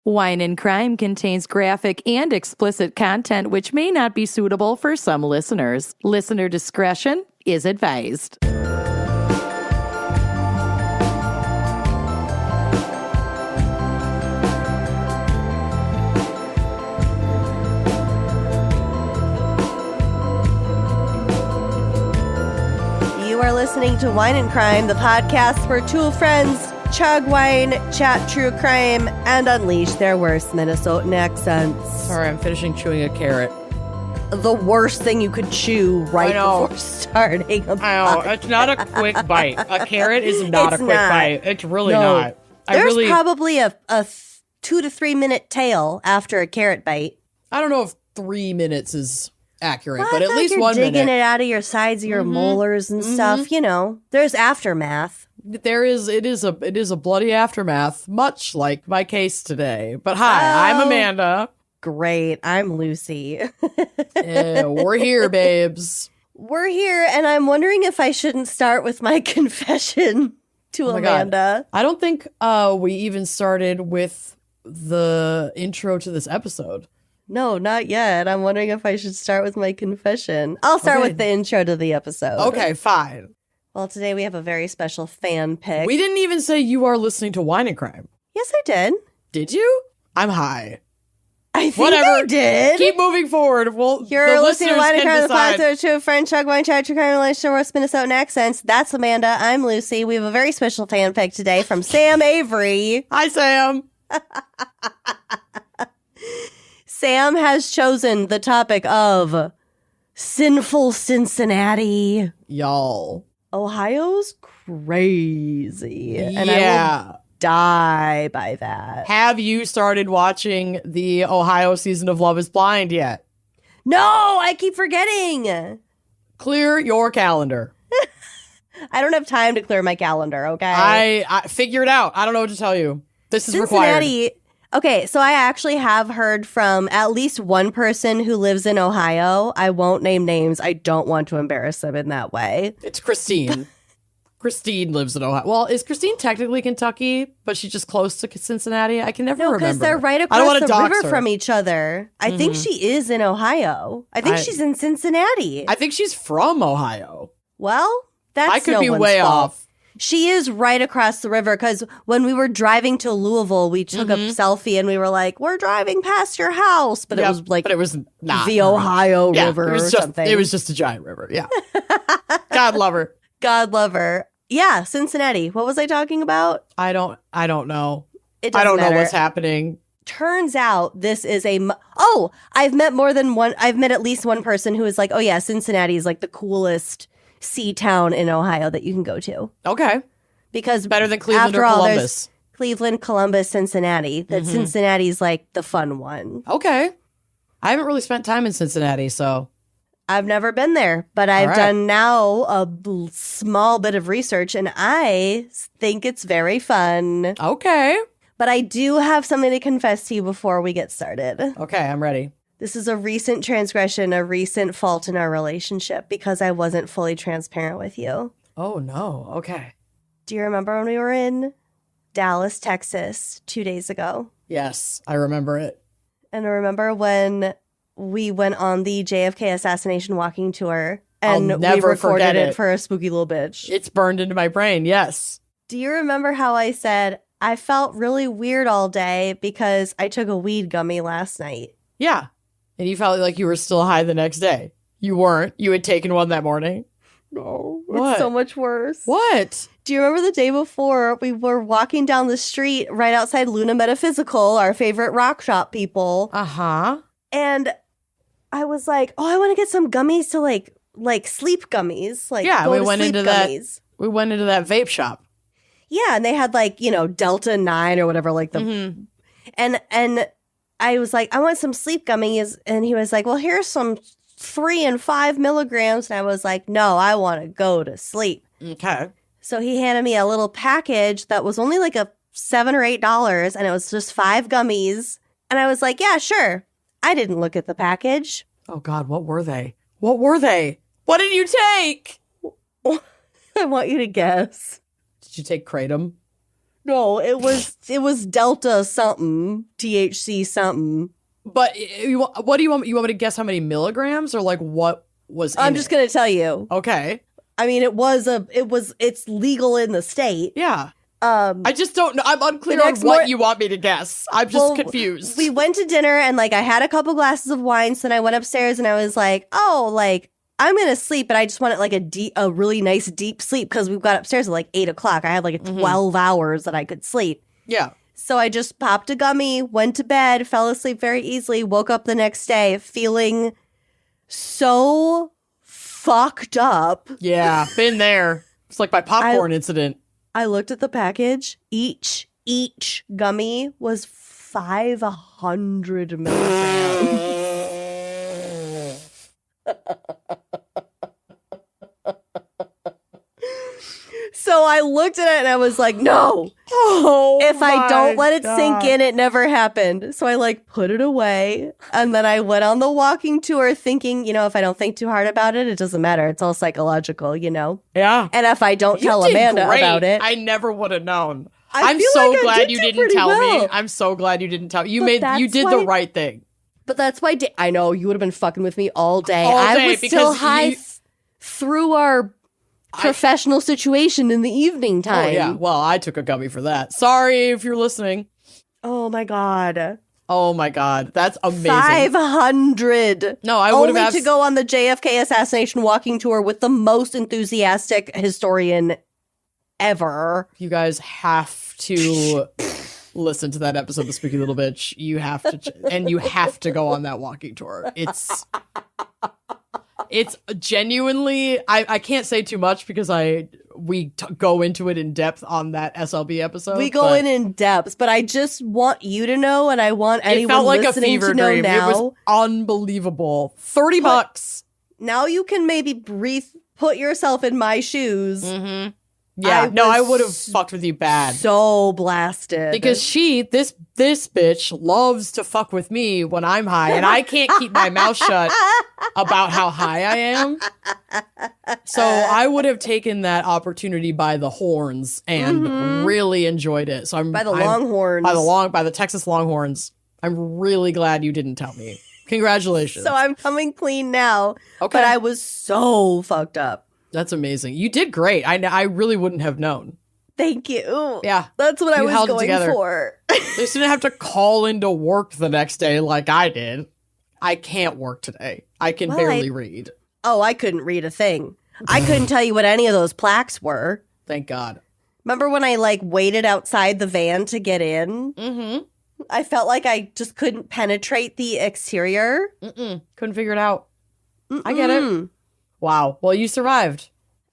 Wine and Crime contains graphic and explicit content which may not be suitable for some listeners. Listener discretion is advised. You are listening to Wine and Crime, the podcast where two friends chug wine, chat true crime, and unleash their worst Minnesotan accents. Sorry, I'm finishing chewing a carrot. The worst thing you could chew right before starting a I know. It's not a quick bite. A carrot is not a quick bite. It's really not. There's probably a 2 to 3 minute tail after a carrot bite. I don't know if 3 minutes is accurate, Well, but at least you're 1 minute. digging it out of your sides of your molars and stuff. You know, there's aftermath. It is a bloody aftermath, much like my case today. But hi, I'm Amanda. Great. I'm Lucy. Yeah, we're here, babes. We're here, and I'm wondering if I shouldn't start with my confession to Amanda. God. I don't think we even started with the intro to this episode. No, not yet. I'm wondering if I should start with my confession. I'll start with the intro to the episode. Okay, fine. Well, today we have a very special fan pick. We didn't even say you are listening to Wine and Crime. Yes, I did. Did you? I'm high. I think I did. Keep moving forward. Well, You're listening to Wine and Crime, the podcast to a friend, chug wine, chat, true crime, relation, worst Minnesotan accents. That's Amanda. I'm Lucy. We have a very special fan pick today from Sam Avery. Hi, Sam. Sam has chosen the topic of Sinful Cincinnati. Y'all. Ohio's crazy. And yeah. I will die by that. Have you started watching the Ohio season of Love is Blind yet? No, I keep forgetting. Clear your calendar. I don't have time to clear my calendar, okay? I figured out. I don't know what to tell you. This is Cincinnati. required. Okay, so I actually have heard from at least one person who lives in Ohio. I won't name names. I don't want to embarrass them in that way. It's Christine. Christine lives in Ohio. Well, is Christine technically Kentucky, but she's just close to Cincinnati? I can never remember. No, because they're right across the river from each other. I think she is in Ohio. I think she's in Cincinnati. I think she's from Ohio. Well, that's I could no be one's way fault. off. She is right across the river because when we were driving to Louisville, we took a selfie and we were like, we're driving past your house. But it was like but it was not the Ohio River it was or just, something. It was just a giant river. Yeah. God love her. God love her. Yeah, Cincinnati. What was I talking about? I don't know. It I doesn't don't know matter. what's happening. Turns out this is I've met at least one person who is like, oh yeah, Cincinnati is like the coolest sea town in Ohio that you can go to. Okay. Because better than Cleveland after or all, Columbus. there's Cleveland, Columbus, Cincinnati. That Cincinnati's like the fun one. Okay. I haven't really spent time in Cincinnati, so. I've never been there, but I've done now a small bit of research and I think it's very fun. Okay. But I do have something to confess to you before we get started. Okay, I'm ready. This is a recent transgression, a recent fault in our relationship because I wasn't fully transparent with you. Oh, no. Okay. Do you remember when we were in Dallas, Texas 2 days ago? Yes, I remember it. And I remember when we went on the JFK assassination walking tour and we recorded it for a spooky little bitch. It's burned into my brain, yes. Do you remember how I said, I felt really weird all day because I took a weed gummy last night? Yeah. And you felt like you were still high the next day. You weren't. You had taken one that morning. No, What? it's so much worse. What? Do you remember the day before we were walking down the street right outside Luna Metaphysical, our favorite rock shop people? Uh-huh. And I was like, oh, I want to get some gummies to like sleep gummies. Like, Yeah, go we to went sleep into that. gummies. We went into that vape shop. Yeah, and they had like, Delta 9 or whatever, like the and I was like, I want some sleep gummies, and he was like, well, here's some 3 and 5 milligrams, and I was like, no, I want to go to sleep. Okay. So he handed me a little package that was only like a $7 or $8, and it was just 5 gummies, and I was like, yeah, sure. I didn't look at the package. Oh God, what were they? What were they? What did you take? I want you to guess. Did you take kratom? No, it was Delta something, THC something. But what do you want? You want me to guess how many milligrams or like what was in I'm just going to tell you. Okay. I mean, it's legal in the state. Yeah. I just don't know. I'm unclear on what you want me to guess. I'm just confused. We went to dinner and like I had a couple glasses of wine. So then I went upstairs and I was like, oh, like I'm going to sleep, but I just wanted like a really nice deep sleep because we got upstairs at like 8 o'clock. I had like 12 hours that I could sleep. Yeah. So I just popped a gummy, went to bed, fell asleep very easily, woke up the next day feeling so fucked up. Yeah, been there. It's like my popcorn incident. I looked at the package. Each gummy was 500 milligrams. So I looked at it and I was like, no. If I don't let it sink in, it never happened. So I like put it away. And then I went on the walking tour thinking, if I don't think too hard about it, it doesn't matter. It's all psychological, Yeah. And if I don't tell Amanda about it. I never would have known. I I'm feel so like I glad did you do didn't pretty tell well. me. I'm so glad you didn't tell. You did that's the right thing. But that's why I know you would have been fucking with me all day. All I day, was still because high through our professional situation in the evening time. Oh, yeah. Well, I took a gummy for that. Sorry if you're listening. Oh, my God. Oh, my God. That's amazing. 500. No, I would have Only to go on the JFK assassination walking tour with the most enthusiastic historian ever. You guys have to listen to that episode of The Spooky Little Bitch. You have to, and you have to go on that walking tour. It's genuinely, I can't say too much because we go into it in depth on that SLB episode. We go in depth, but I just want you to know, and I want anyone it felt like listening a fever to know dream. now. It was unbelievable. $30. Now you can maybe put yourself in my shoes. Mm-hmm. Yeah, I would have fucked with you bad. So blasted. Because this bitch loves to fuck with me when I'm high, and I can't keep my mouth shut about how high I am. So I would have taken that opportunity by the horns and really enjoyed it. So by the Longhorns. By the Texas Longhorns. I'm really glad you didn't tell me. Congratulations. So I'm coming clean now. Okay. But I was so fucked up. That's amazing. You did great. I really wouldn't have known. Thank you. Yeah. That's what I was held it going together. for. They didn't have to call into work the next day like I did. I can't work today. I can barely read. Oh, I couldn't read a thing. I couldn't tell you what any of those plaques were. Thank God. Remember when I waited outside the van to get in? Mm-hmm. I felt like I just couldn't penetrate the exterior. Couldn't figure it out. I get it. Wow. Well, you survived.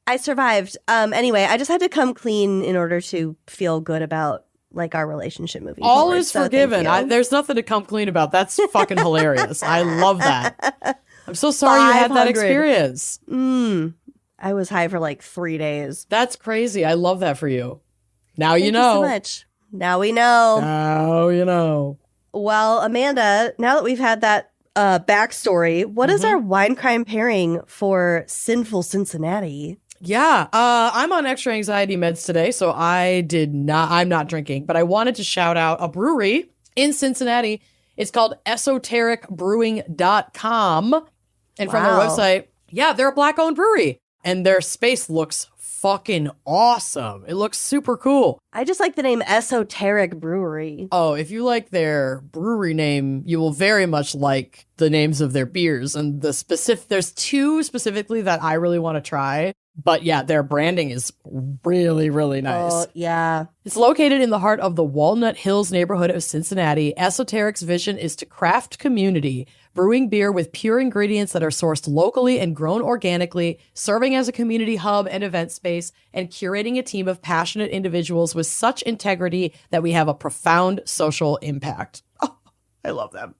I survived. Anyway, I just had to come clean in order to feel good about our relationship moving All forward. is forgiven. There's nothing to come clean about. That's fucking hilarious. I love that. I'm so sorry you had that experience. I was high for 3 days. That's crazy. I love that for you. Now Thank you know. You so much. Now we know. Now you know. Well, Amanda, now that we've had that backstory, what is our wine crime pairing for Sinful Cincinnati? Yeah, I'm on extra anxiety meds today, so I'm not drinking, but I wanted to shout out a brewery in Cincinnati. It's called esotericbrewing.com. And from their website, they're a Black-owned brewery, and their space looks fucking awesome. It looks super cool. I just like the name Esoteric Brewery. Oh, if you like their brewery name, you will very much like the names of their beers. And there's two specifically that I really want to try. But yeah, their branding is really, really nice. Oh, yeah. It's located in the heart of the Walnut Hills neighborhood of Cincinnati. Esoteric's vision is to craft community, brewing beer with pure ingredients that are sourced locally and grown organically, serving as a community hub and event space, and curating a team of passionate individuals with such integrity that we have a profound social impact. Oh, I love them.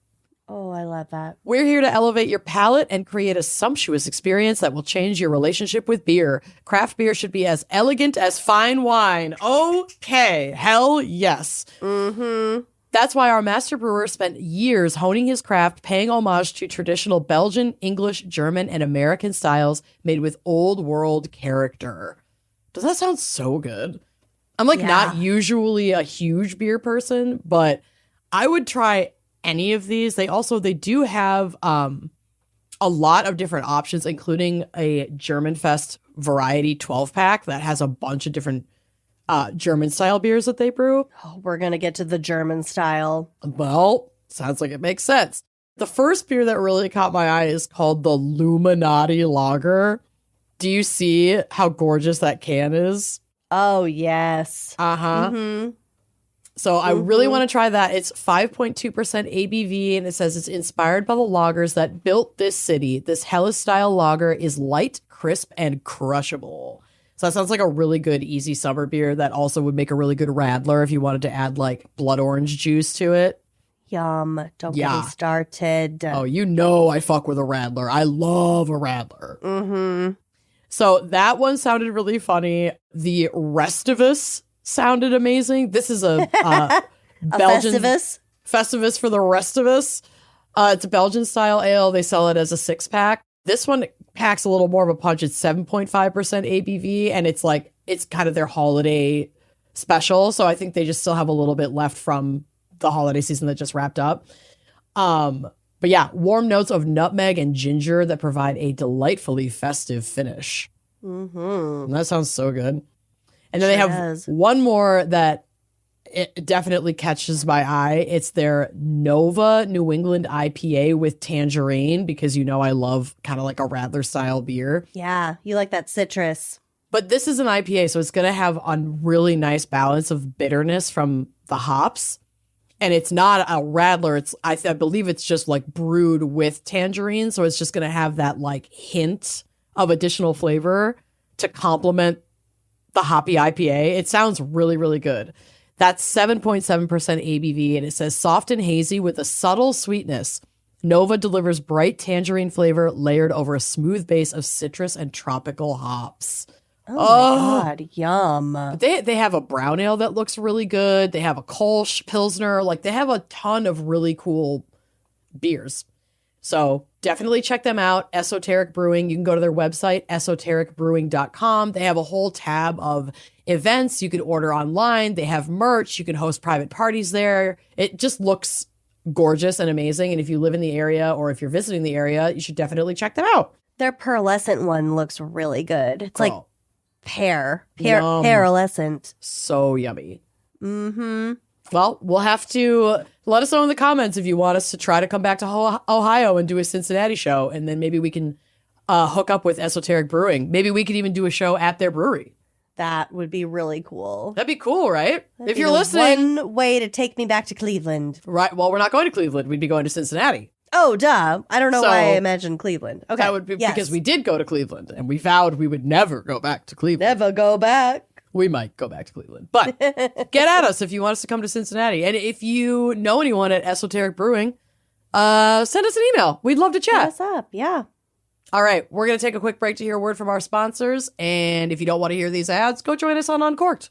Oh, I love that. We're here to elevate your palate and create a sumptuous experience that will change your relationship with beer. Craft beer should be as elegant as fine wine. Okay. Hell yes. Mm-hmm. That's why our master brewer spent years honing his craft, paying homage to traditional Belgian, English, German, and American styles made with old world character. Does that sound so good? I'm like not usually a huge beer person, but I would try any of these. They do have a lot of different options, including a German Fest variety 12-pack that has a bunch of different German style beers that they brew. Oh, we're going to get to the German style. Well, sounds like it makes sense. The first beer that really caught my eye is called the Illuminati Lager. Do you see how gorgeous that can is? Oh, yes. Uh-huh. Mm-hmm. So I really want to try that. It's 5.2% ABV, and it says it's inspired by the lagers that built this city. This Helles-style lager is light, crisp, and crushable. So that sounds like a really good, easy summer beer that also would make a really good radler if you wanted to add, like, blood orange juice to it. Yum. Don't get me started. Oh, you know I fuck with a radler. I love a radler. Mm-hmm. So that one sounded really funny. The rest of us sounded amazing. This is a Belgian Festivus for the rest of us. It's a Belgian style ale. They sell it as a 6-pack. This one packs a little more of a punch. It's 7.5% ABV, and it's kind of their holiday special. So I think they just still have a little bit left from the holiday season that just wrapped up. But yeah, warm notes of nutmeg and ginger that provide a delightfully festive finish. Mm-hmm. That sounds so good. And then they have one more that it definitely catches my eye. It's their Nova New England IPA with tangerine, because you know I love kind of like a Radler style beer. Yeah, you like that citrus. But this is an IPA, so it's going to have a really nice balance of bitterness from the hops. And it's not a Radler. It's I believe it's just like brewed with tangerine, so it's just going to have that like hint of additional flavor to complement the hoppy IPA. It sounds really, really good. That's 7.7% ABV, and it says soft and hazy with a subtle sweetness. Nova delivers bright tangerine flavor layered over a smooth base of citrus and tropical hops. Oh my God, yum. But they have a brown ale that looks really good. They have a Kolsch Pilsner. Like, they have a ton of really cool beers. So definitely check them out. Esoteric Brewing. You can go to their website, esotericbrewing.com. They have a whole tab of events. You can order online. They have merch. You can host private parties there. It just looks gorgeous and amazing. And if you live in the area or if you're visiting the area, you should definitely check them out. Their pearlescent one looks really good. It's like Yum. pearlescent. So yummy. Mm-hmm. Well, we'll have to let us know in the comments if you want us to try to come back to Ohio and do a Cincinnati show. And then maybe we can hook up with Esoteric Brewing. Maybe we could even do a show at their brewery. That would be really cool. That'd be cool, right? That'd if you're listening. One way to take me back to Cleveland. Right. Well, we're not going to Cleveland. We'd be going to Cincinnati. Oh, duh. I don't know why I imagined Cleveland. Okay. That would be because we did go to Cleveland and we vowed we would never go back to Cleveland. Never go back. We might go back to Cleveland. But get at us if you want us to come to Cincinnati. And if you know anyone at Esoteric Brewing, send us an email. We'd love to chat. What's up? Yeah. All right. We're going to take a quick break to hear a word from our sponsors. And if you don't want to hear these ads, go join us on Uncorked.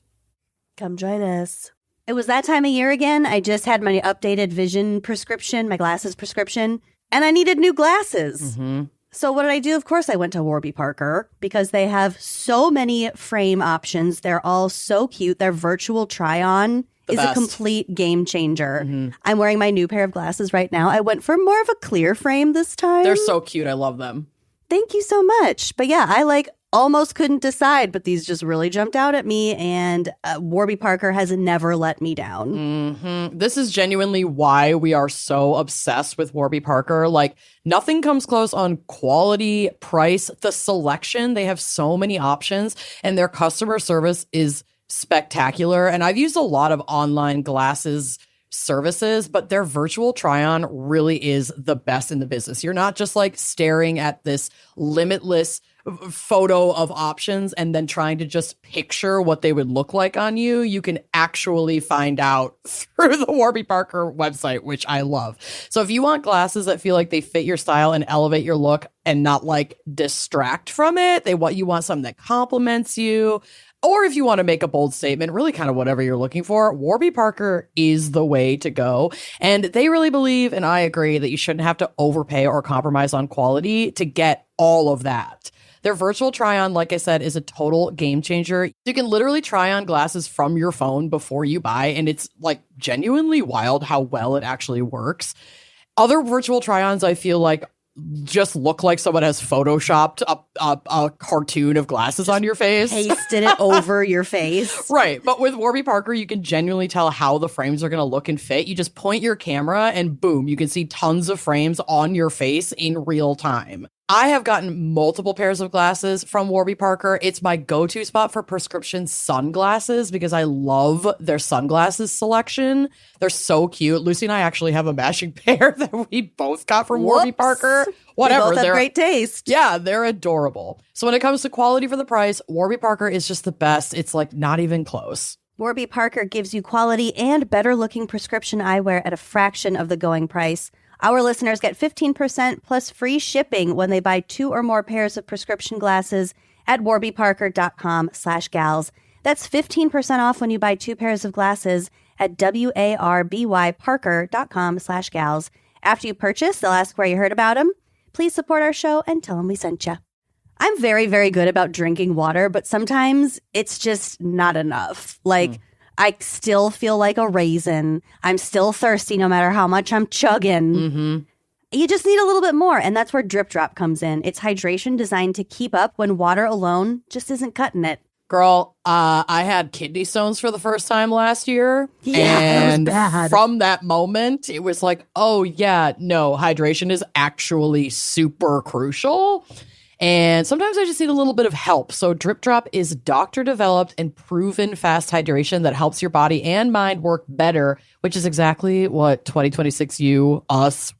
Come join us. It was that time of year again. I just had my updated vision prescription, my glasses prescription, and I needed new glasses. Mm-hmm. So what did I do? Of course, I went to Warby Parker because they have so many frame options. They're all so cute. Their virtual try-on is a complete game changer. Mm-hmm. I'm wearing my new pair of glasses right now. I went for more of a clear frame this time. They're so cute. I love them. Thank you so much. But yeah, I almost couldn't decide, but these just really jumped out at me, and Warby Parker has never let me down. Mm-hmm. This is genuinely why we are so obsessed with Warby Parker. Like, nothing comes close on quality, price, the selection. They have so many options, and their customer service is spectacular. And I've used a lot of online glasses services, but their virtual try-on really is the best in the business. You're not just like staring at this limitless photo of options and then trying to just picture what they would look like on you. You can actually find out through the Warby Parker website, which I love. So if you want glasses that feel like they fit your style and elevate your look and not like distract from it, you want something that complements you. Or if you want to make a bold statement, really kind of whatever you're looking for, Warby Parker is the way to go. And they really believe, and I agree, that you shouldn't have to overpay or compromise on quality to get all of that. Their virtual try-on, like I said, is a total game changer. You can literally try on glasses from your phone before you buy, and it's like genuinely wild how well it actually works. Other virtual try-ons, I feel like, just look like someone has photoshopped a cartoon of glasses on your face. Pasted it over your face. Right. But with Warby Parker, you can genuinely tell how the frames are going to look and fit. You just point your camera and boom, you can see tons of frames on your face in real time. I have gotten multiple pairs of glasses from Warby Parker. It's my go-to spot for prescription sunglasses because I love their sunglasses selection. They're so cute. Lucy and I actually have a matching pair that we both got from Warby Parker. Whatever. We both have great taste. Yeah, they're adorable. So when it comes to quality for the price, Warby Parker is just the best. It's like not even close. Warby Parker gives you quality and better-looking prescription eyewear at a fraction of the going price. Our listeners get 15% plus free shipping when they buy 2 or more pairs of prescription glasses at warbyparker.com/gals. That's 15% off when you buy 2 pairs of glasses at warbyparker.com/gals. After you purchase, they'll ask where you heard about them. Please support our show and tell them we sent you. I'm very, very good about drinking water, but sometimes it's just not enough. I still feel like a raisin. I'm still thirsty no matter how much I'm chugging. Mm-hmm. You just need a little bit more, and that's where Drip Drop comes in. It's hydration designed to keep up when water alone just isn't cutting it. Girl, I had kidney stones for the first time last year. Yeah, and that was bad. From that moment, it was like, oh, yeah, no, hydration is actually super crucial. And sometimes I just need a little bit of help. So Drip Drop is doctor-developed and proven fast hydration that helps your body and mind work better, which is exactly what 2026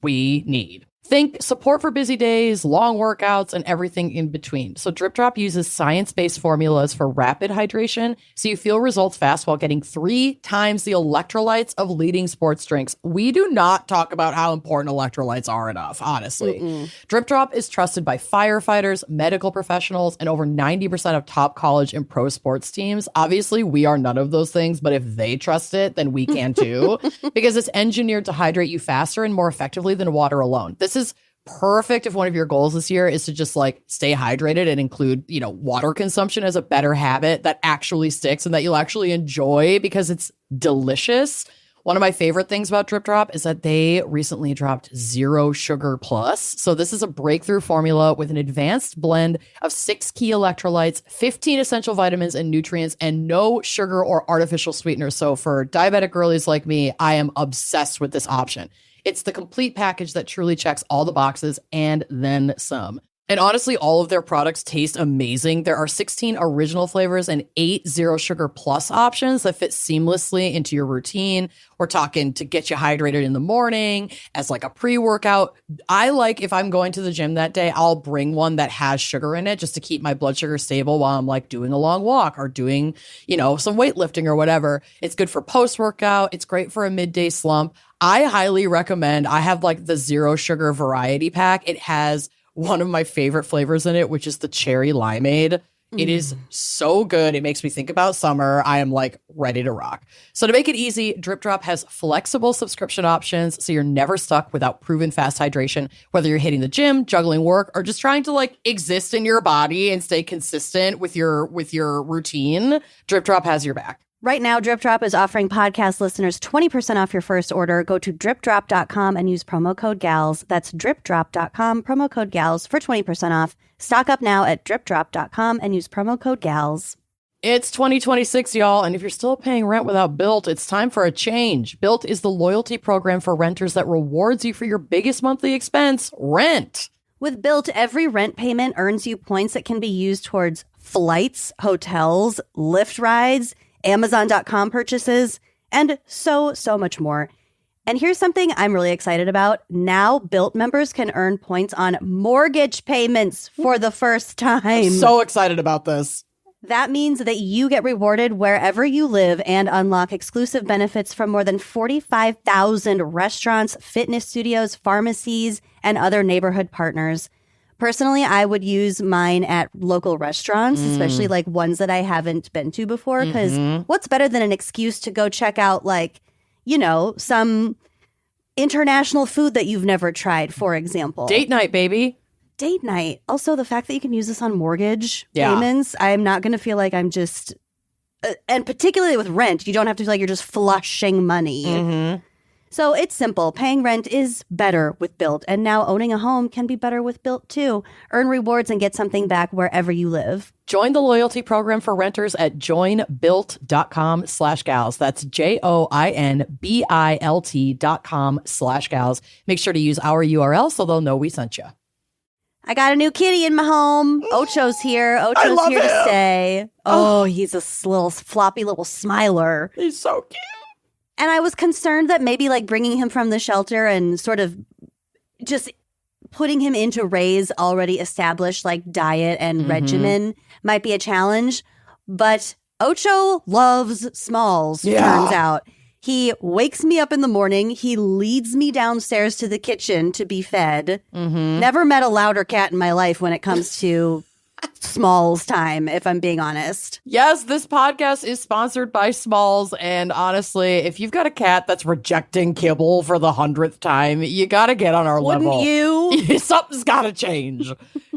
we need. Think support for busy days, long workouts, and everything in between. So Drip Drop uses science-based formulas for rapid hydration, so you feel results fast while getting 3 times the electrolytes of leading sports drinks. We do not talk about how important electrolytes are enough, honestly. Drip Drop is trusted by firefighters, medical professionals, and over 90% of top college and pro sports teams. Obviously, we are none of those things, but if they trust it, then we can too, because it's engineered to hydrate you faster and more effectively than water alone. This is perfect if one of your goals this year is to just like stay hydrated and include, water consumption as a better habit that actually sticks and that you'll actually enjoy because it's delicious. One of my favorite things about Drip Drop is that they recently dropped 0 Sugar Plus. So this is a breakthrough formula with an advanced blend of 6 key electrolytes, 15 essential vitamins and nutrients, and no sugar or artificial sweeteners. So for diabetic girlies like me, I am obsessed with this option. It's the complete package that truly checks all the boxes and then some. And honestly, all of their products taste amazing. There are 16 original flavors and 8 0 Sugar Plus options that fit seamlessly into your routine. We're talking to get you hydrated in the morning as like a pre-workout. I like if I'm going to the gym that day, I'll bring one that has sugar in it just to keep my blood sugar stable while I'm like doing a long walk or doing, some weightlifting or whatever. It's good for post-workout. It's great for a midday slump. I highly recommend. I have like the 0 Sugar variety pack. It has one of my favorite flavors in it, which is the cherry limeade. It is so good. It makes me think about summer. I am like ready to rock. So to make it easy, Drip Drop has flexible subscription options so you're never stuck without proven fast hydration, whether you're hitting the gym, juggling work, or just trying to like exist in your body and stay consistent with your routine. Drip Drop has your back. Right now, Drip Drop is offering podcast listeners 20% off your first order. Go to dripdrop.com and use promo code GALS. That's dripdrop.com, promo code GALS for 20% off. Stock up now at dripdrop.com and use promo code GALS. It's 2026, y'all, and if you're still paying rent without Built, it's time for a change. Built is the loyalty program for renters that rewards you for your biggest monthly expense, rent. With Built, every rent payment earns you points that can be used towards flights, hotels, Lyft rides, Amazon.com purchases, and so much more. And here's something I'm really excited about. Now, Built members can earn points on mortgage payments for the first time. I'm so excited about this. That means that you get rewarded wherever you live and unlock exclusive benefits from more than 45,000 restaurants, fitness studios, pharmacies, and other neighborhood partners. Personally, I would use mine at local restaurants, especially like ones that I haven't been to before, because what's better than an excuse to go check out some international food that you've never tried, for example. Date night, baby. date night. Also, the fact that you can use this on mortgage Yeah. payments, I'm not going to feel like I'm just, and particularly with rent, you don't have to feel like you're just flushing money. So it's simple. Paying rent is better with Built, and now owning a home can be better with Built too. Earn rewards and get something back wherever you live. Join the loyalty program for renters at joinbuilt.com/gals. That's JOINBILT.com/gals. Make sure to use our URL so they'll know we sent you. I got a new kitty in my home. Ocho's here. Ocho's here to stay. Oh, he's a little floppy little smiler. He's so cute. And I was concerned that maybe like bringing him from the shelter and sort of just putting him into Ray's already established like diet and regimen might be a challenge. But Ocho loves Smalls, turns out. He wakes me up in the morning. He leads me downstairs to the kitchen to be fed. Never met a louder cat in my life when it comes to Smalls time, if I'm being honest. Yes, this podcast is sponsored by Smalls. And honestly, if you've got a cat that's rejecting kibble for the 100th time, you got to get on our level. Wouldn't you? Something's got to change.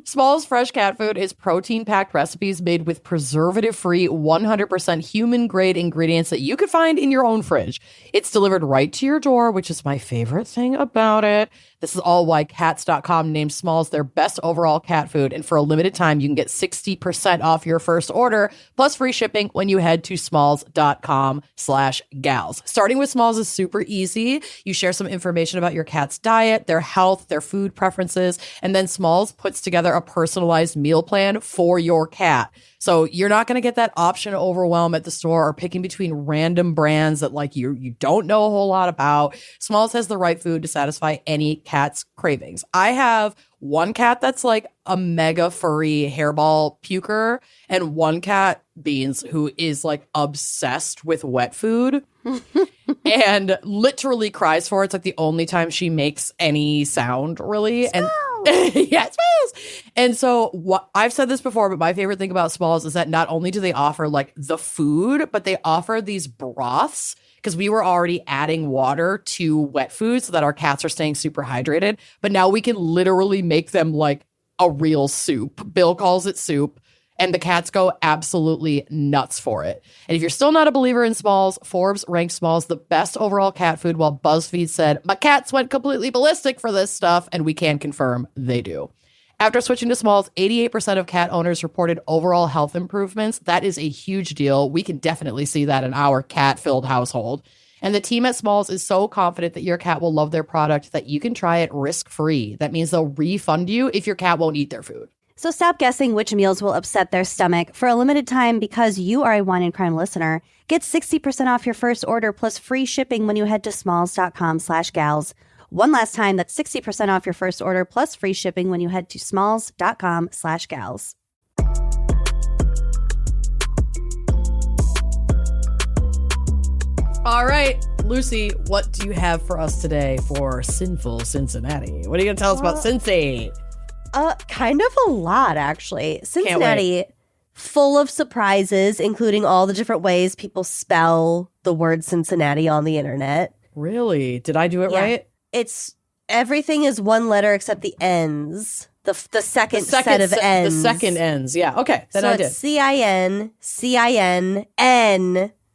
Smalls Fresh Cat Food is protein-packed recipes made with preservative-free, 100% human-grade ingredients that you could find in your own fridge. It's delivered right to your door, which is my favorite thing about it. This is all why Cats.com named Smalls their best overall cat food. And for a limited time, you can get 60% off your first order, plus free shipping when you head to smalls.com/gals. Starting with Smalls is super easy. You share some information about your cat's diet, their health, their food preferences, and then Smalls puts together a personalized meal plan for your cat. So you're not going to get that option overwhelm at the store or picking between random brands that like you don't know a whole lot about. Smalls has the right food to satisfy any cat's cravings. I have one cat that's like a mega furry hairball puker and one cat, Beans, who is like obsessed with wet food and literally cries for it. It's like the only time she makes any sound really. Smalls. And yeah, Smalls. And so I've said this before, but my favorite thing about Smalls is that not only do they offer like the food, but they offer these broths because we were already adding water to wet food so that our cats are staying super hydrated. But now we can literally make them like a real soup. Bill calls it soup. And the cats go absolutely nuts for it. And if you're still not a believer in Smalls, Forbes ranked Smalls the best overall cat food, while BuzzFeed said, my cats went completely ballistic for this stuff, and we can confirm they do. After switching to Smalls, 88% of cat owners reported overall health improvements. That is a huge deal. We can definitely see that in our cat-filled household. And the team at Smalls is so confident that your cat will love their product that you can try it risk-free. That means they'll refund you if your cat won't eat their food. So stop guessing which meals will upset their stomach. For a limited time, because you are a Wine and Crime listener, get 60% off your first order plus free shipping when you head to smalls.com/gals. One last time, that's 60% off your first order plus free shipping when you head to smalls.com/gals. All right, Lucy, what do you have for us today for Sinful Cincinnati? What are you going to tell us about Cincy? Kind of a lot, actually. Cincinnati, full of surprises, including all the different ways people spell the word Cincinnati on the internet. Really? Did I do it right? It's everything is one letter except the ends. The second set of ends. The second ends. Yeah. Okay. Then so I did. It's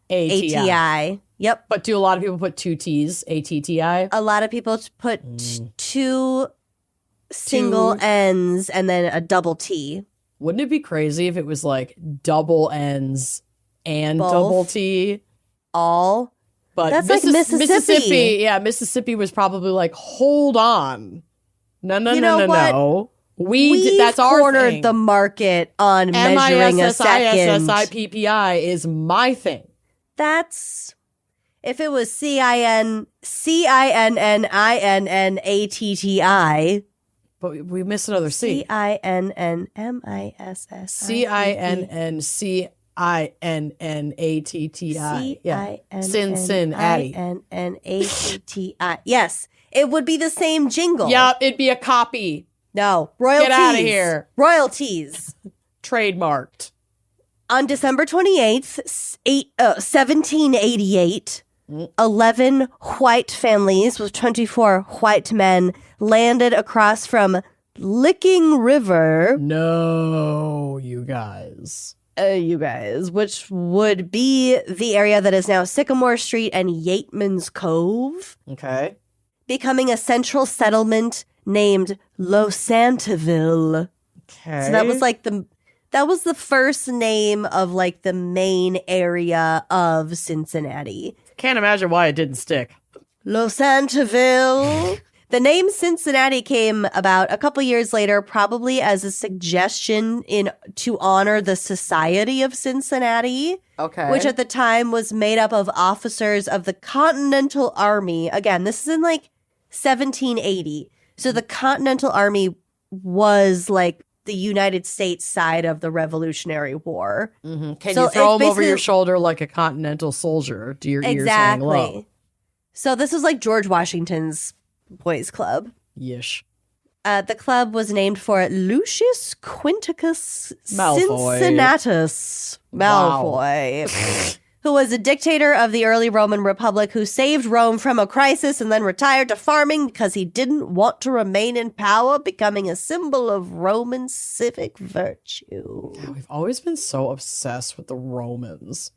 CINCINNATI. Yep. But do a lot of people put two T's? ATTI? A lot of people put two single N's and then a double T. Wouldn't it be crazy if it was like double N's and Both. double T? All. But That's like Mississippi. Yeah, Mississippi was probably like, hold on. No. We've that's our cornered thing. the market on measuring a second. MISSISSIPPI is my thing. That's if it was CINNINNATTI. But we missed another C. CINNMISS. CINNCINNATTI. Yeah. Cincinnati. CINNATTI. Yes. It would be the same jingle. Yeah, it'd be a copy. No. Royalties. Get out of here. Royalties. Trademarked. On December 28th, 1788, 11 white families with 24 white men landed across from Licking River. No, you guys. Which would be the area that is now Sycamore Street and Yateman's Cove, Okay. becoming a central settlement named Losantaville. Okay. So that was the first name of like the main area of Cincinnati. Can't imagine why it didn't stick. Losantaville. The name Cincinnati came about a couple years later, probably as a suggestion to honor the Society of Cincinnati, Okay. which at the time was made up of officers of the Continental Army. Again, this is in like 1780. So the Continental Army was like the United States side of the Revolutionary War. Mm-hmm. Can So you throw it's them over your basically- shoulder like a continental soldier to your ears saying hello? Exactly. So this is like George Washington's boys club. Yish. The club was named for Lucius Quinticus Malfoy. Cincinnatus Malfoy, who was a dictator of the early Roman Republic who saved Rome from a crisis and then retired to farming because he didn't want to remain in power, becoming a symbol of Roman civic virtue. We've always been so obsessed with the Romans.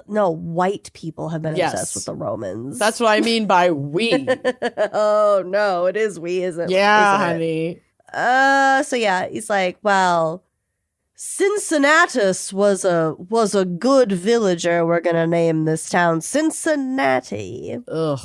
No, white people have been Yes. obsessed with the Romans. That's what I mean by we. Oh, no, it is we, isn't it? Yeah, Isn't it? honey. So yeah, he's like, well, Cincinnatus was a good villager. We're gonna name this town Cincinnati. Ugh.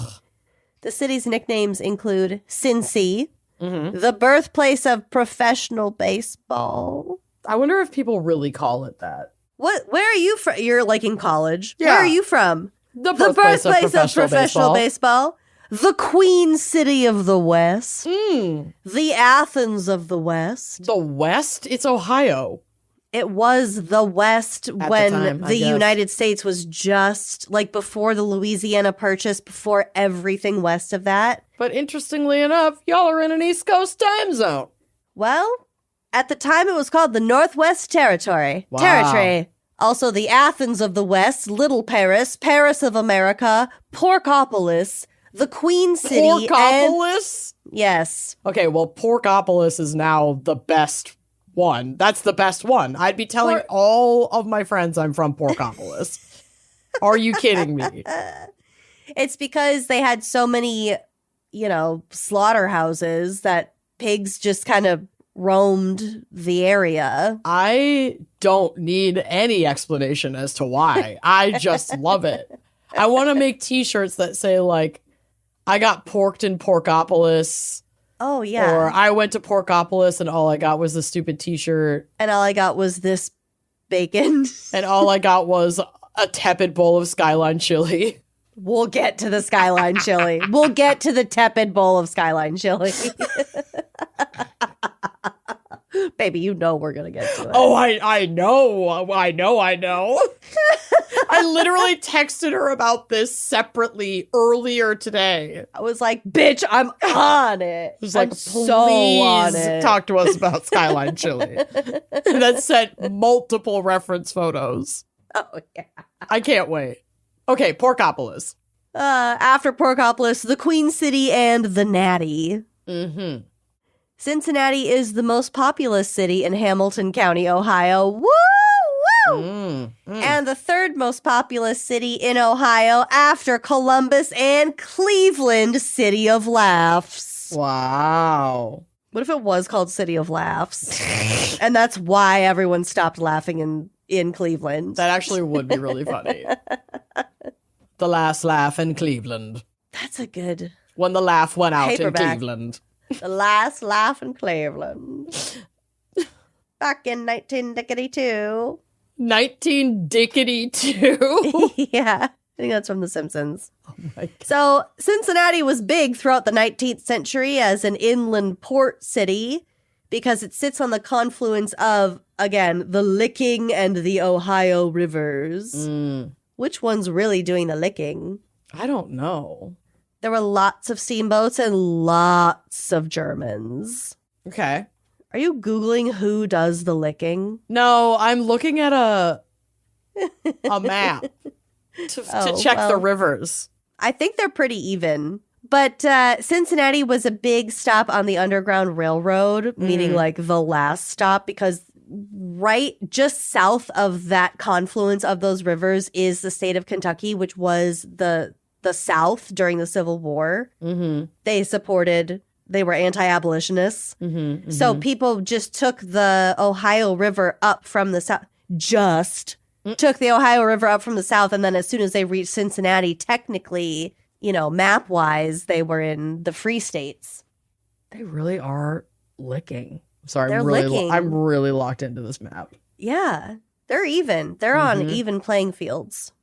The city's nicknames include Cincy, Mm-hmm. the birthplace of professional baseball. I wonder if people really call it that. Where are you from? You're like in college. Yeah. Where are you from? The The birthplace birthplace of professional baseball. The Queen City of the West. Mm. The Athens of the West. The West? It's Ohio. It was the West the when time, I the guess. United States was just like before the Louisiana Purchase, before everything west of that. But interestingly enough, y'all are in an East Coast time zone. Well, at the time it was called the Northwest Territory. Wow. Territory. Also the Athens of the West, Little Paris, Paris of America, Porkopolis, the Queen City, and Porkopolis? yes. Okay, well, Porkopolis is now the best one. That's the best one. I'd be telling all of my friends I'm from Porkopolis. Are you kidding me? It's because they had so many, slaughterhouses that pigs just kind of roamed the area. I don't need any explanation as to why. I just love it. I want to make t-shirts that say, like, I got porked in Porkopolis. Oh, yeah. Or I went to Porkopolis and all I got was the stupid t-shirt. And all I got was this bacon. And all I got was a tepid bowl of Skyline chili. We'll get to the Skyline chili. We'll get to the tepid bowl of Skyline chili. Baby, you know we're going to get to it. Oh, I know. I know. I literally texted her about this separately earlier today. I was like, bitch, I'm on it. It was like, I'm so on please it. talk to us about Skyline chili. And then sent multiple reference photos. Oh, yeah. I can't wait. Okay, Porkopolis. After Porkopolis, the Queen City and the Natty. Mm-hmm. Cincinnati is the most populous city in Hamilton County, Ohio. Woo! Woo! And the third most populous city in Ohio after Columbus and Cleveland, City of Laughs. Wow. What if it was called City of Laughs? And that's why everyone stopped laughing in Cleveland. That actually would be really funny. The last laugh in Cleveland. That's a good... When the laugh went out Paperback. in Cleveland. The last laugh in Cleveland. Back in 1992. 19-dickety-2. Yeah, I think that's from The Simpsons. Oh my God. So Cincinnati was big throughout the 19th century as an inland port city because it sits on the confluence of, again, the Licking and the Ohio rivers. Which one's really doing the licking? I don't know. There were lots of steamboats and lots of Germans. Okay. Are you Googling who does the licking? No, I'm looking at a map to Oh, check the well. rivers. I think they're pretty even, But Cincinnati was a big stop on the Underground Railroad, meaning like the last stop, because right just south of that confluence of those rivers is the state of Kentucky, which was the South during the Civil War. Mm-hmm. They were anti-abolitionists. Mm-hmm. So people just took the Ohio River up from the south. Took the Ohio River up from the south, and then as soon as they reached Cincinnati, technically, map-wise, they were in the free states. They really are licking. Sorry, They're licking. I'm really locked into this map. Yeah, they're even. They're on even playing fields.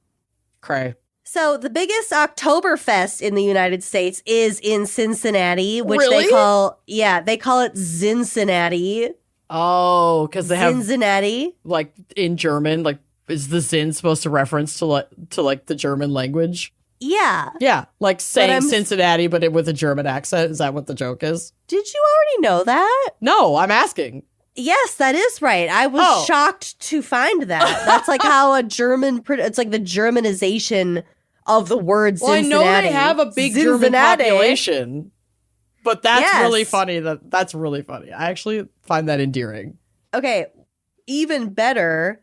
Cray. So the biggest Oktoberfest in the United States is in Cincinnati, which Really? they call it Zincinnati. Oh, because they have Cincinnati. like in German, like is the Zin supposed to reference to like the German language? Yeah. Yeah, like saying I'm- Cincinnati, but with a German accent. Is that what the joke is? Did you already know that? No, I'm asking. Yes, that is right. I was shocked to find that. That's like how it's like the Germanization of the word Cincinnati. Well, I know they have a big German Cincinnati. population, but that's Yes. really funny. That's really funny. I actually find that endearing. Okay, even better,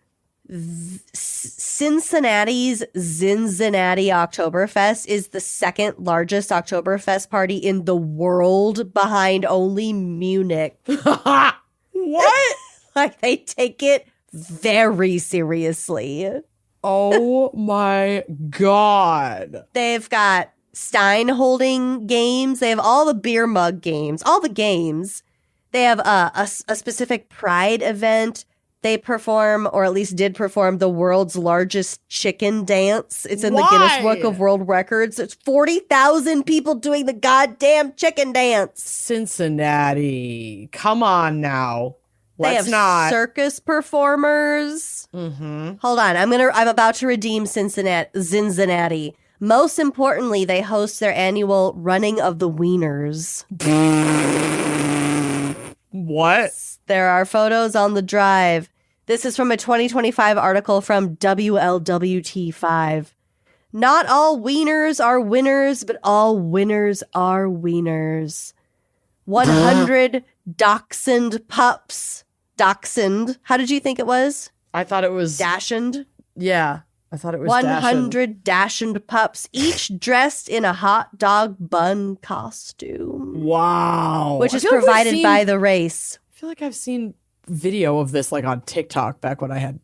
Cincinnati's Cincinnati Oktoberfest is the second largest Oktoberfest party in the world, behind only Munich. What? Like, they take it very seriously. Oh my God. They've got Stein holding games. They have all the beer mug games, all the games. They have a specific pride event. They perform, or at least did perform, the world's largest chicken dance. It's in the Guinness Book of World Records. It's 40,000 people doing the goddamn chicken dance. Cincinnati. Come on now. They Let's have not. circus performers. Mm-hmm. Hold on, I'm about to redeem Cincinnati. Most importantly, they host their annual Running of the Wieners. What? There are photos on the drive. This is from a 2025 article from WLWT5. Not all wieners are winners, but all winners are wieners. 100 dachshund pups. Dachshund. How did you think it was? I thought it was. Dachshund? Yeah. I thought it was 100 dachshund pups, each dressed in a hot dog bun costume. Wow. Which I is feel like we've provided seen- by the race. I feel like I've seen video of this like on TikTok back when I had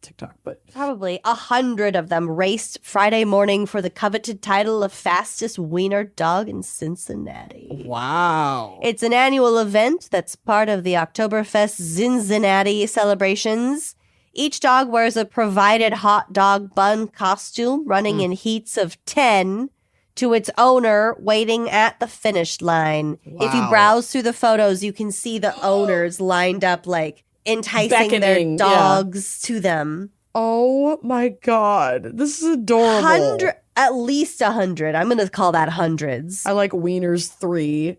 TikTok, but Probably 100 of them raced Friday morning for the coveted title of fastest wiener dog in Cincinnati. wow. It's an annual event that's part of the Oktoberfest Cincinnati celebrations. Each dog wears a provided hot dog bun costume, running in heats of 10 to its owner waiting at the finish line. If you Wow. browse through the photos, you can see the owners lined up, like enticing their Beckoning, yeah. dogs to them. Oh my God. This is adorable. At least 100. I'm going to call that hundreds. I like Wieners 3.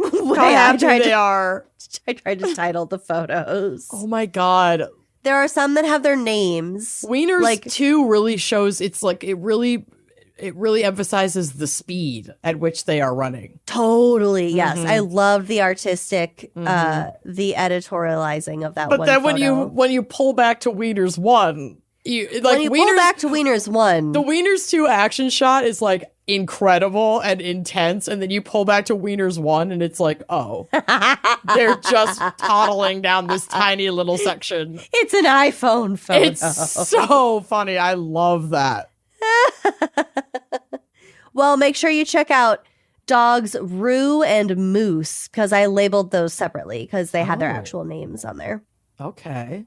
How I happy tried they to- are. I tried to title the photos. Oh my God. There are some that have their names. Wieners Like- 2 really shows it's like it really emphasizes the speed at which they are running. Totally, yes. I love the artistic, the editorializing of that But one then photo. when you pull back to Wieners 1, when you pull back to Wieners 1, the Wieners 2 action shot is like incredible and intense, and then you pull back to Wieners 1 and it's like, oh, they're just toddling down this tiny little section. it's an iPhone photo. It's so funny. I love that. Well, make sure you check out dogs Roo and Moose, because I labeled those separately because they had their Oh. actual names on there. Okay.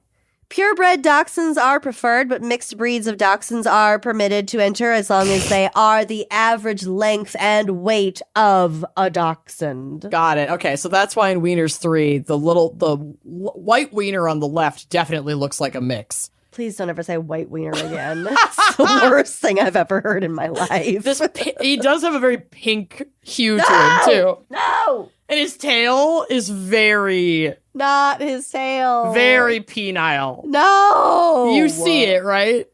Purebred dachshunds are preferred, but mixed breeds of dachshunds are permitted to enter as long as they are the average length and weight of a dachshund. Got it. Okay, so that's why in Wieners 3, the white wiener on the left definitely looks like a mix. Please don't ever say white wiener again. It's the worst thing I've ever heard in my life. He does have a very pink hue to him too, No! and his tail is very, Not his tail. very penile. No! You see it, right?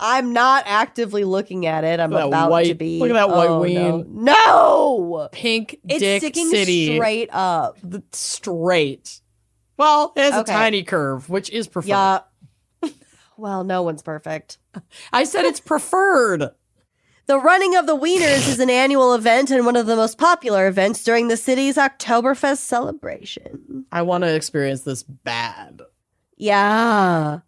I'm not actively looking at it. I'm Look at that about white- to be. look at that white Oh, ween. No! Pink It's Dick sticking City. straight up. Straight. Well, it has Okay. a tiny curve, which is preferred. Yeah. Well, no one's perfect. I said it's preferred. The running of the Wieners is an annual event and one of the most popular events during the city's Oktoberfest celebration. I want to experience this bad. Yeah.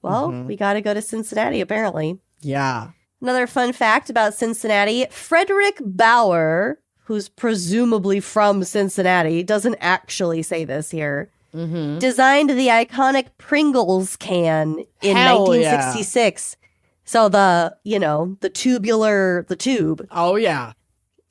Well, Mhm. we got to go to Cincinnati, apparently. Yeah. Another fun fact about Cincinnati, Frederick Bauer, who's presumably from Cincinnati, doesn't actually say this here, designed the iconic Pringles can in Hell 1966. So the tube. Oh, yeah.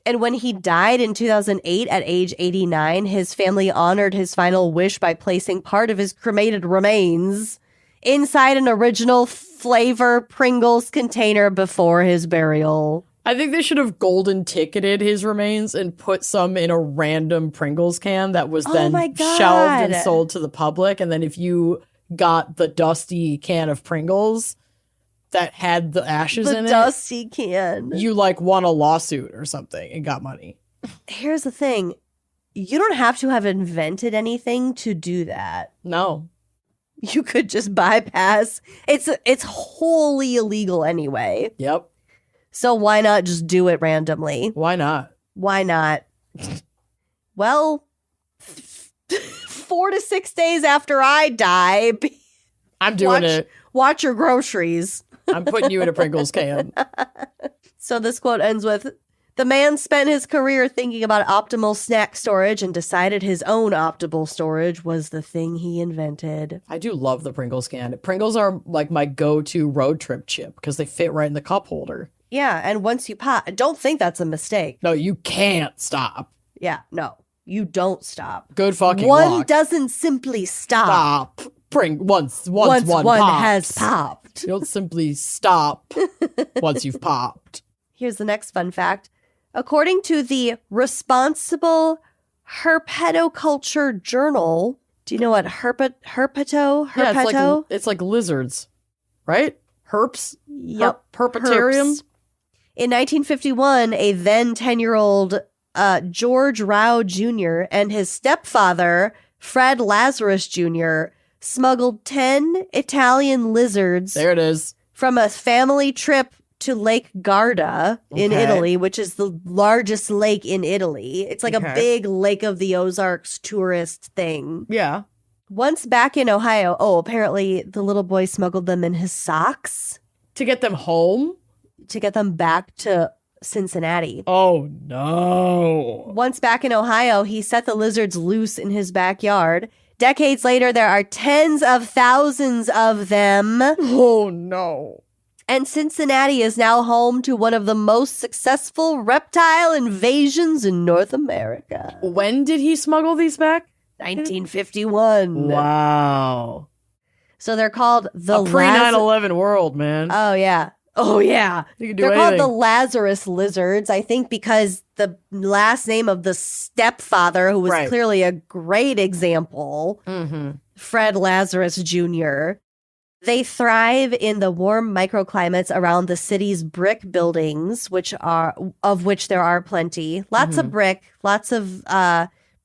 And when he died in 2008 at age 89, his family honored his final wish by placing part of his cremated remains inside an original flavor Pringles container before his burial. I think they should have golden ticketed his remains and put some in a random Pringles can that was then my God. shelved and sold to the public. And then if you got the dusty can of Pringles that had the ashes in The dusty can. it, you like won a lawsuit or something and got money. Here's the thing. You don't have to have invented anything to do that. No. You could just bypass. It's wholly illegal anyway. Yep. So why not just do it randomly? Why not? Why not? Well, 4 to 6 days after I die, I'm doing it. watch your groceries. I'm putting you in a Pringles can. So this quote ends with, the man spent his career thinking about optimal snack storage and decided his own optimal storage was the thing he invented. I do love the Pringles can. Pringles are like my go-to road trip chip because they fit right in the cup holder. Yeah, and once you pop, I don't think that's a mistake. No, you can't stop. Yeah, no, you don't stop. Good fucking One luck. doesn't simply stop. Stop. Once Once one one pops. has popped. You don't simply stop once you've popped. Here's the next fun fact. According to the Responsible Herpetoculture Journal, do you know what herpeto? Yeah, it's like lizards, right? Herps? Yep. Herpetarium? Herps. In 1951, a then 10-year-old George Rao Jr. and his stepfather, Fred Lazarus Jr., smuggled 10 Italian lizards There it is. from a family trip to Lake Garda in Okay. Italy, which is the largest lake in Italy. It's like Okay. a big Lake of the Ozarks tourist thing. Yeah. Once back in Ohio, apparently the little boy smuggled them in his socks To get them home? to get them back to Cincinnati. Oh, no. Once back in Ohio, he set the lizards loose in his backyard. Decades later, there are tens of thousands of them. Oh, no. And Cincinnati is now home to one of the most successful reptile invasions in North America. When did he smuggle these back? 1951. Wow. So they're called the A pre-9/11 world, man. Oh, yeah. Oh, yeah. You can do They're anything. called the Lazarus lizards, I think, because the last name of the stepfather, who was Right. clearly a great example, Mm-hmm. Fred Lazarus Jr. They thrive in the warm microclimates around the city's brick buildings, of which there are plenty. Lots Mm-hmm. of brick, lots of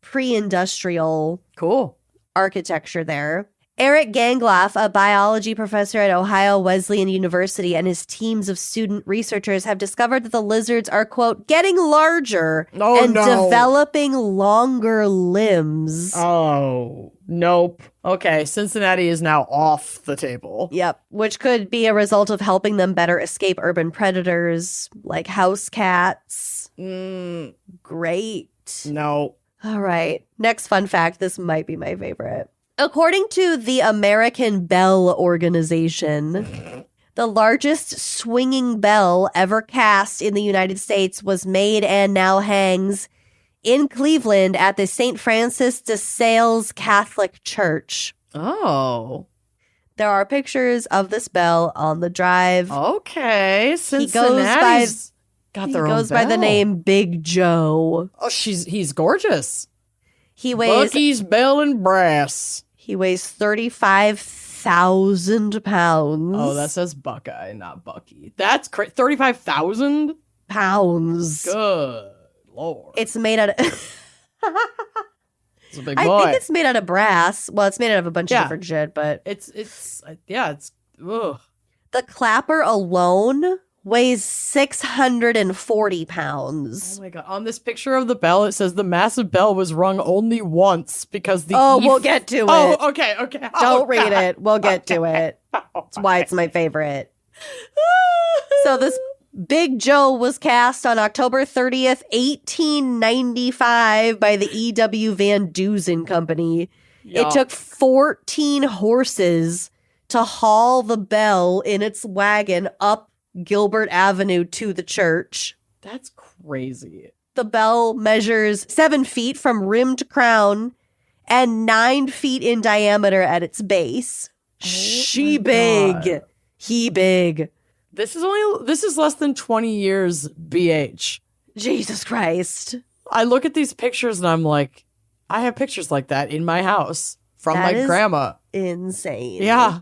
pre-industrial Cool. architecture there. Eric Gangloff, a biology professor at Ohio Wesleyan University, and his teams of student researchers have discovered that the lizards are, quote, getting larger Oh, and no. developing longer limbs. Oh, nope. Okay, Cincinnati is now off the table. Yep, which could be a result of helping them better escape urban predators like house cats. Great. No. All right. Next fun fact. This might be my favorite. According to the American Bell Organization, the largest swinging bell ever cast in the United States was made and now hangs in Cleveland at the St. Francis de Sales Catholic Church. Oh. There are pictures of this bell on the drive. Okay. Cincinnati's got their He own goes by the bell. name Big Joe. Oh, he's gorgeous. He weighs Bucky's Bell and Brass. He weighs 35 35,000 pounds. Oh, that says Buckeye, not Bucky. That's crazy. 35,000 pounds. Good Lord. It's made out of. It's a big boy. I think it's made out of brass. Well, it's made out of a bunch of different shit, but it's ugh. The clapper alone weighs 640 pounds. Oh my God. On this picture of the bell, it says the massive bell was rung only once because the we'll get to it. Oh, okay. Don't read it. We'll get to it. That's why it's my favorite. So this Big Joe was cast on October 30th, 1895 by the E.W. Van Dusen Company. Yeah. It took 14 horses to haul the bell in its wagon up Gilbert Avenue to the church. That's crazy. The bell measures 7 feet from rim to crown and 9 feet in diameter at its base. She big. God. He big. This is less than 20 years BH. Jesus Christ. I look at these pictures and I'm like, I have pictures like that in my house from That my is grandma. Insane. Yeah.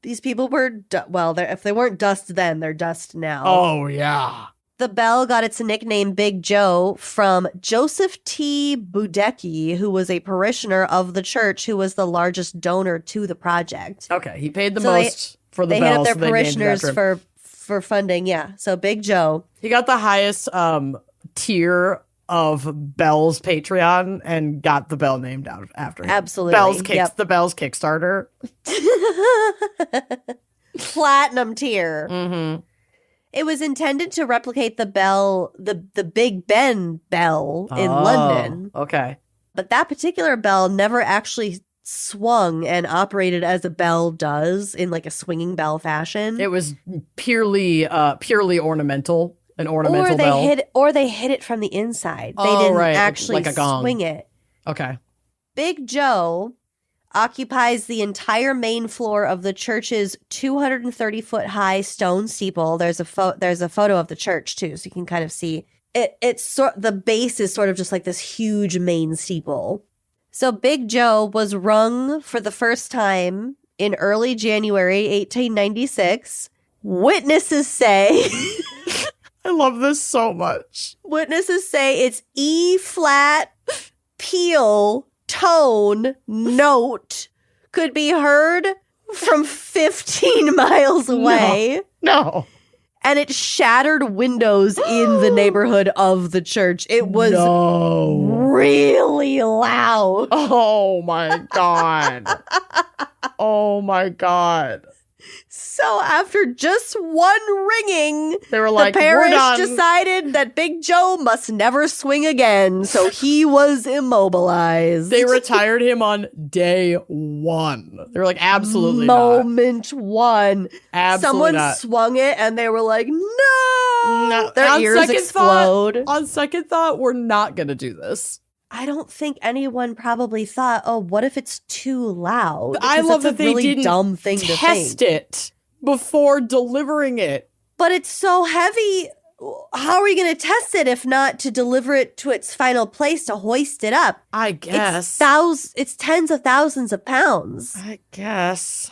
These people were, if they weren't dust then, they're dust now. Oh, yeah. The bell got its nickname Big Joe from Joseph T. Budecki, who was a parishioner of the church who was the largest donor to the project. Okay, he paid the So most for the They bell. hit up their so they named it parishioners after him. for funding, yeah. So Big Joe. He got the highest tier of Bell's Patreon and got the bell named out after him. Absolutely. The Bell's Kickstarter. Platinum tier. Mm-hmm. It was intended to replicate the bell, the Big Ben bell in London. Okay. But that particular bell never actually swung and operated as a bell does in like a swinging bell fashion. It was purely ornamental. An ornamental bell. They hit it from the inside. They Oh, didn't right. actually Like a gong. swing it. Okay. Big Joe occupies the entire main floor of the church's 230-foot high stone steeple. There's a photo of the church too, so you can kind of see it. The base is sort of just like this huge main steeple. So Big Joe was rung for the first time in early January 1896. Witnesses say I love this so much. Witnesses say it's E flat peal tone note could be heard from 15 miles away. No. And it shattered windows in the neighborhood of the church. It was really loud. Oh my God. Oh my God. So after just one ringing, They were like, the we're parish done. decided that Big Joe must never swing again. So he was immobilized. They retired him on day one. They were like, absolutely not. Moment one. Absolutely Someone not. swung it and they were like, no. No. Their On ears second explode. On second thought, we're not going to do this. I don't think anyone probably thought, oh, what if it's too loud? I Because love that's that a they really didn't dumb thing to test think. it before delivering it. But it's so heavy. How are you going to test it if not to deliver it to its final place to hoist it up? I guess. It's tens of thousands of pounds. I guess.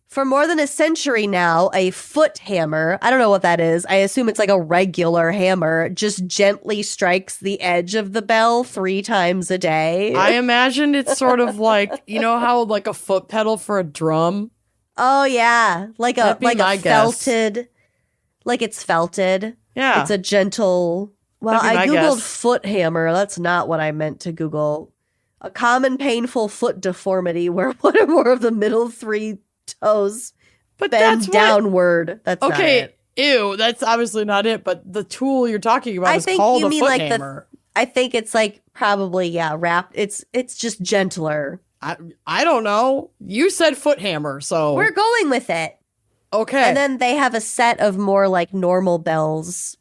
For more than a century now, a foot hammer, I don't know what that is. I assume it's like a regular hammer, just gently strikes the edge of the bell 3 times a day. I imagined it's sort of like, you know how like a foot pedal for a drum? Oh yeah, like a That'd be my guess. felted, like it's felted. Yeah. It's a gentle. Well, That'd be I my googled guess. foot hammer. That's not what I meant to Google. A common painful foot deformity where one or more of the middle 3 toes But bend that's what- downward. That's not Okay, it. ew, that's obviously not it, but the tool you're talking about I is think called you a mean foot like hammer. I think it's like probably wrapped. It's just gentler. I don't know. You said foot hammer, so We're going with it. okay. And then they have a set of more like normal bells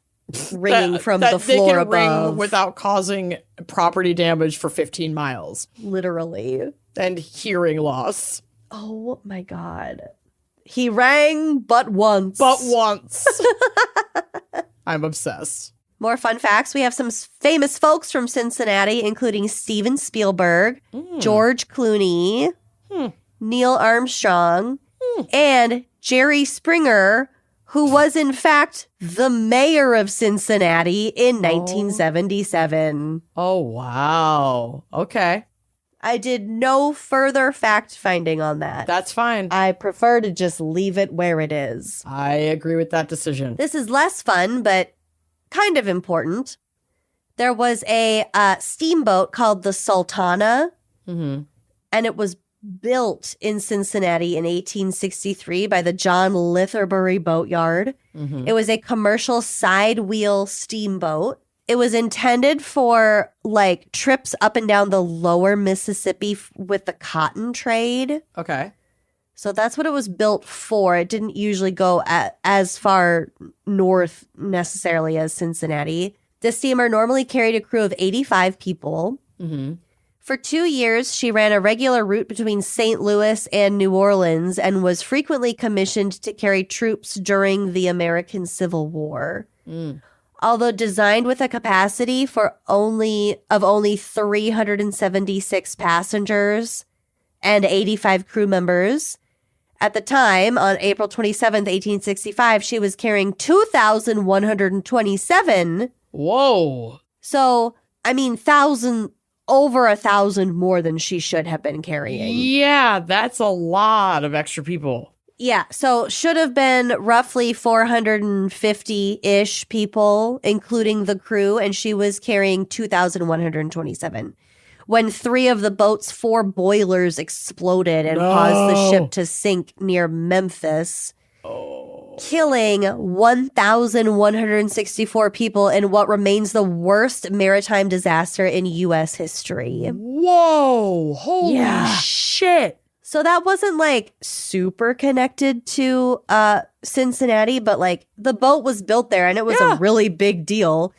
ringing from the they floor can above. ring without causing property damage for 15 miles Literally. and hearing loss. Oh my God. He rang but once. But once. I'm obsessed. More fun facts. We have some famous folks from Cincinnati, including Steven Spielberg, George Clooney, Neil Armstrong, and Jerry Springer, who was in fact the mayor of Cincinnati in 1977. Oh, wow. Okay. I did no further fact finding on that. That's fine. I prefer to just leave it where it is. I agree with that decision. This is less fun, but kind of important. There was a steamboat called the Sultana, and it was built in Cincinnati in 1863 by the John Litherbary Boatyard. It was a commercial side wheel steamboat. It was intended for like trips up and down the lower Mississippi with the cotton trade. Okay. So that's what it was built for. It didn't usually go as far north necessarily as Cincinnati. The steamer normally carried a crew of 85 people. For 2 years, she ran a regular route between St. Louis and New Orleans and was frequently commissioned to carry troops during the American Civil War. Although designed with a capacity for only 376 passengers and 85 crew members, at the time, on April 27th, 1865, she was carrying 2,127. Whoa. So, I mean, over 1,000 more than she should have been carrying. Yeah, that's a lot of extra people. Yeah, so should have been roughly 450-ish people, including the crew, and she was carrying 2,127. When 3 of the boat's 4 boilers exploded and caused the ship to sink near Memphis, killing 1,164 people in what remains the worst maritime disaster in U.S. history. Whoa. Holy shit. So that wasn't like super connected to Cincinnati, but like the boat was built there and it was a really big deal.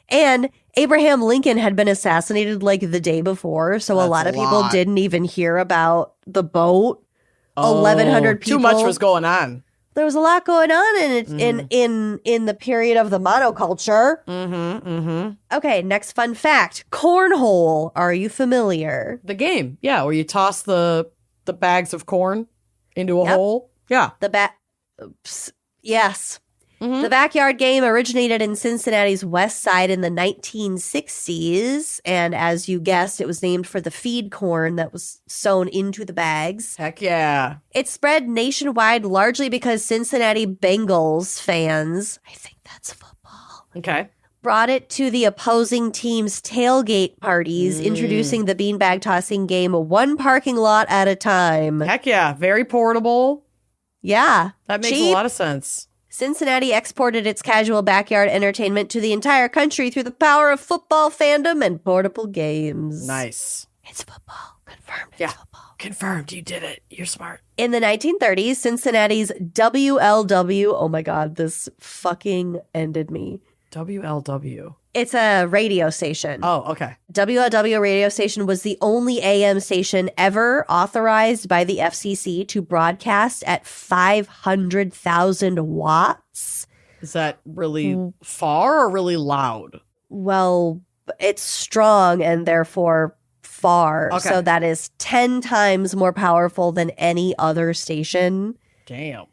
And Abraham Lincoln had been assassinated like the day before. So a lot of people didn't even hear about the boat. 1,100 people. Too much was going on. There was a lot going on in the period of the monoculture. Okay, next fun fact. Cornhole. Are you familiar? The game. Yeah, where you toss the bags of corn into a hole. Yeah. Yes. The backyard game originated in Cincinnati's west side in the 1960s. And as you guessed, it was named for the feed corn that was sown into the bags. Heck yeah. It spread nationwide largely because Cincinnati Bengals fans, I think that's football, Okay. brought it to the opposing team's tailgate parties, introducing the beanbag tossing game one parking lot at a time. Heck yeah. Very portable. Yeah. That makes cheap. a lot of sense. Cincinnati exported its casual backyard entertainment to the entire country through the power of football fandom and portable games. Nice. It's football. Confirmed. Yeah. It's football. Confirmed. You did it. You're smart. In the 1930s, Cincinnati's WLW, oh my God, this fucking ended me. WLW. It's a radio station. Oh, okay. WLW radio station was the only AM station ever authorized by the FCC to broadcast at 500,000 watts. Is that really far or really loud? Well, it's strong and therefore far. Okay. So that is 10 times more powerful than any other station. Damn.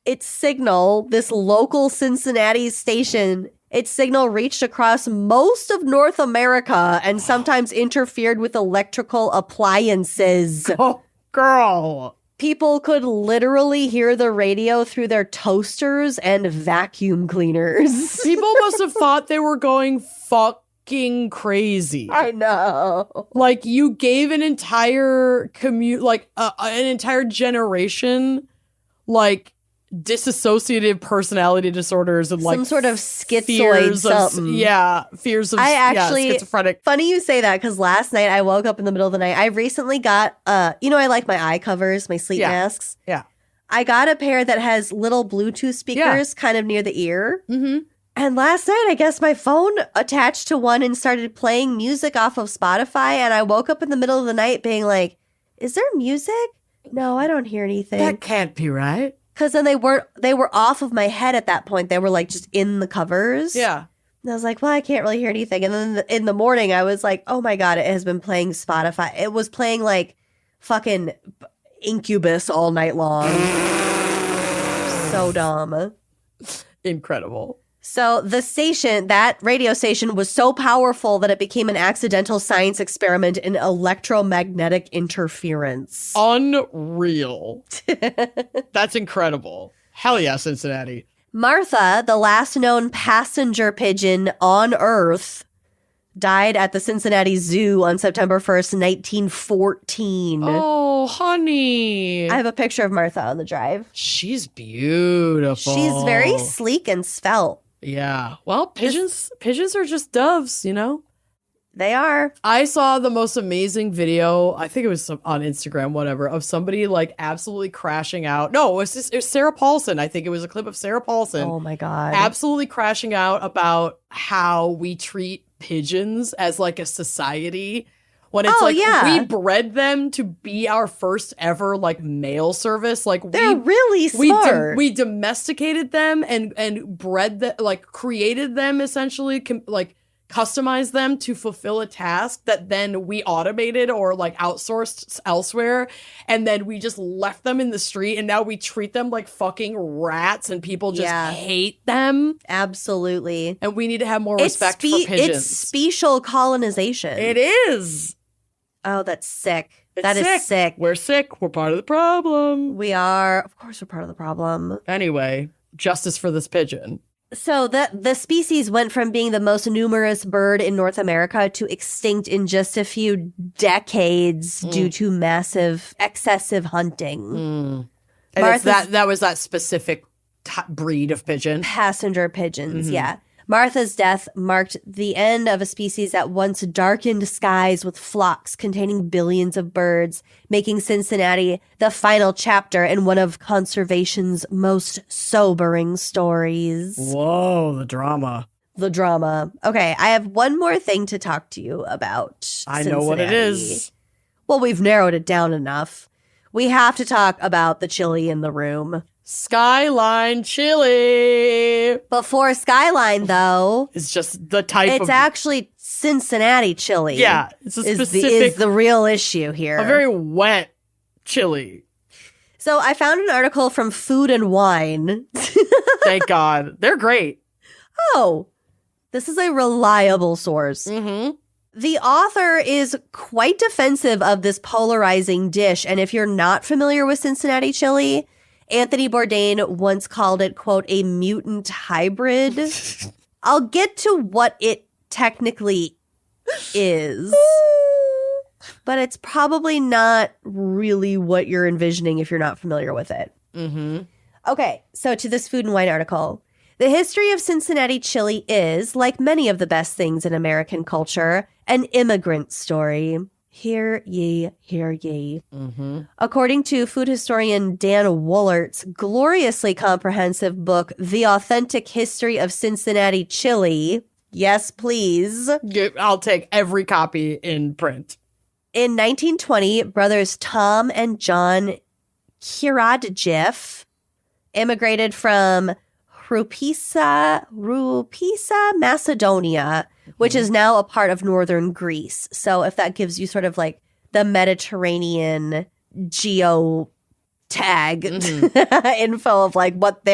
Its signal, this local Cincinnati station, its signal reached across most of North America and sometimes interfered with electrical appliances. Oh, girl. People could literally hear the radio through their toasters and vacuum cleaners. People must have thought they were going fucking crazy. I know. Like, you gave an entire an entire generation, like, dissociative personality disorders and like some sort of schizoid fears something. Fears of schizophrenic. Funny you say that because last night I woke up in the middle of the night. I recently got I like my eye covers, my sleep masks. Yeah. I got a pair that has little Bluetooth speakers kind of near the ear. And last night I guess my phone attached to one and started playing music off of Spotify, and I woke up in the middle of the night being like, is there music? No, I don't hear anything. That can't be right. Because then they were off of my head at that point. They were like just in the covers. Yeah. And I was like, well, I can't really hear anything. And then in the morning, I was like, oh my God, it has been playing Spotify. It was playing like fucking incubus all night long. So dumb. Incredible. So that radio station was so powerful that it became an accidental science experiment in electromagnetic interference. Unreal. That's incredible. Hell yeah, Cincinnati. Martha, the last known passenger pigeon on Earth, died at the Cincinnati Zoo on September 1st, 1914. Oh, honey. I have a picture of Martha on the drive. She's beautiful. She's very sleek and svelte. Yeah. Well, pigeons are just doves, you know? They are. I saw the most amazing video, I think it was on Instagram, whatever, of somebody like absolutely crashing out. No, it was Sarah Paulson. I think it was a clip of Sarah Paulson. Oh my God. Absolutely crashing out about how we treat pigeons as like a society. When it's we bred them to be our first ever like mail service. Like they're really smart. We domesticated them and bred them, like created them essentially, like customized them to fulfill a task that then we automated or like outsourced elsewhere. And then we just left them in the street and now we treat them like fucking rats and people just hate them. Absolutely. And we need to have more respect for pigeons. It's special colonization. It is. Oh, that's sick. That is sick. We're sick. We're part of the problem. We are. Of course, we're part of the problem. Anyway, justice for this pigeon. So the species went from being the most numerous bird in North America to extinct in just a few decades due to excessive hunting. And that was that specific breed of pigeon? Passenger pigeons, yeah. Martha's death marked the end of a species that once darkened skies with flocks containing billions of birds, making Cincinnati the final chapter in one of conservation's most sobering stories. Whoa, the drama. The drama. Okay, I have one more thing to talk to you about. I know what it is. Well, we've narrowed it down enough. We have to talk about the chili in the room. Skyline chili. Before Skyline, though, it's just the type it's actually Cincinnati chili. Yeah, it's a specific is the real issue here. A very wet chili. So I found an article from Food and Wine. Thank God. They're great. Oh, this is a reliable source. The author is quite defensive of this polarizing dish. And if you're not familiar with Cincinnati chili, Anthony Bourdain once called it, quote, a mutant hybrid. I'll get to what it technically is, but it's probably not really what you're envisioning if you're not familiar with it. Okay, so to this Food and Wine article. The history of Cincinnati chili is, like many of the best things in American culture, an immigrant story. Hear ye, hear ye. According to food historian Dan Wollert's gloriously comprehensive book, The Authentic History of Cincinnati Chili, yes, please. I'll take every copy in print. In 1920, brothers Tom and John Kiradjiff immigrated from Rupisa, Macedonia, which is now a part of northern Greece. So if that gives you sort of like the Mediterranean geo tag info of like what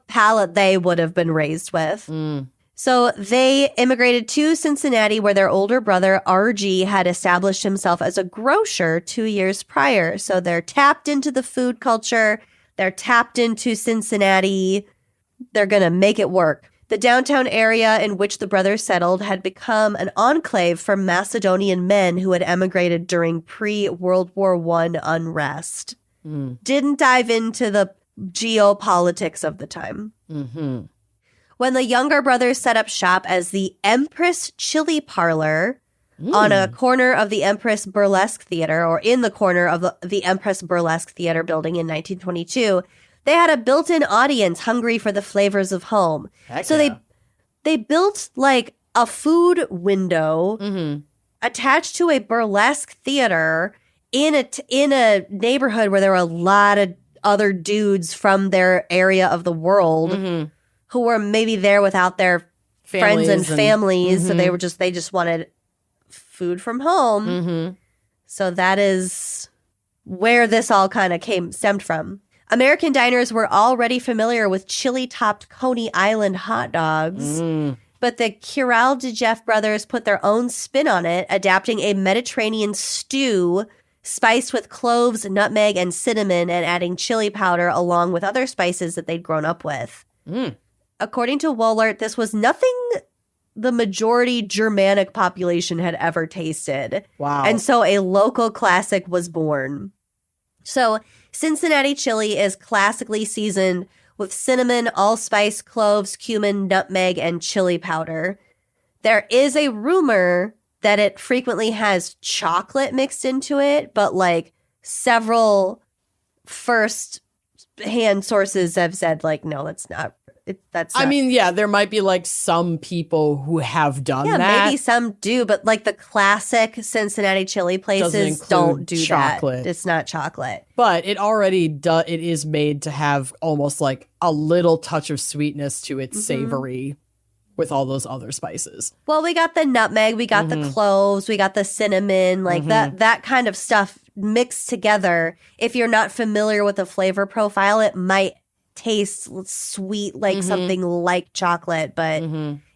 palate they would have been raised with. So they immigrated to Cincinnati where their older brother RG had established himself as a grocer 2 years prior. So they're tapped into the food culture. They're tapped into Cincinnati. They're going to make it work. The downtown area in which the brothers settled had become an enclave for Macedonian men who had emigrated during pre-World War I unrest. Didn't dive into the geopolitics of the time. When the younger brothers set up shop as the Empress Chili Parlor on a corner of the Empress Burlesque Theater, or in the corner of the Empress Burlesque Theater building in 1922, they had a built-in audience hungry for the flavors of home. They built like a food window attached to a burlesque theater in a neighborhood where there were a lot of other dudes from their area of the world who were maybe there without their friends and families. So they just wanted food from home. So that is where this all kind of stemmed from. American diners were already familiar with chili-topped Coney Island hot dogs, but the Curral de Jeff brothers put their own spin on it, adapting a Mediterranean stew spiced with cloves, nutmeg, and cinnamon, and adding chili powder along with other spices that they'd grown up with. According to Wohlert, this was nothing the majority Germanic population had ever tasted. Wow. And so a local classic was born. So Cincinnati chili is classically seasoned with cinnamon, allspice, cloves, cumin, nutmeg, and chili powder. There is a rumor that it frequently has chocolate mixed into it, but like several first-hand sources have said, like, no, that's not. I mean, yeah, there might be like some people who have done that. Yeah, maybe some do, but like the classic Cincinnati chili places don't do chocolate. that. It's not chocolate. But it already it is made to have almost like a little touch of sweetness to its savory with all those other spices. Well, we got the nutmeg, we got the cloves, we got the cinnamon, like that kind of stuff mixed together. If you're not familiar with the flavor profile, it might taste sweet like something like chocolate, but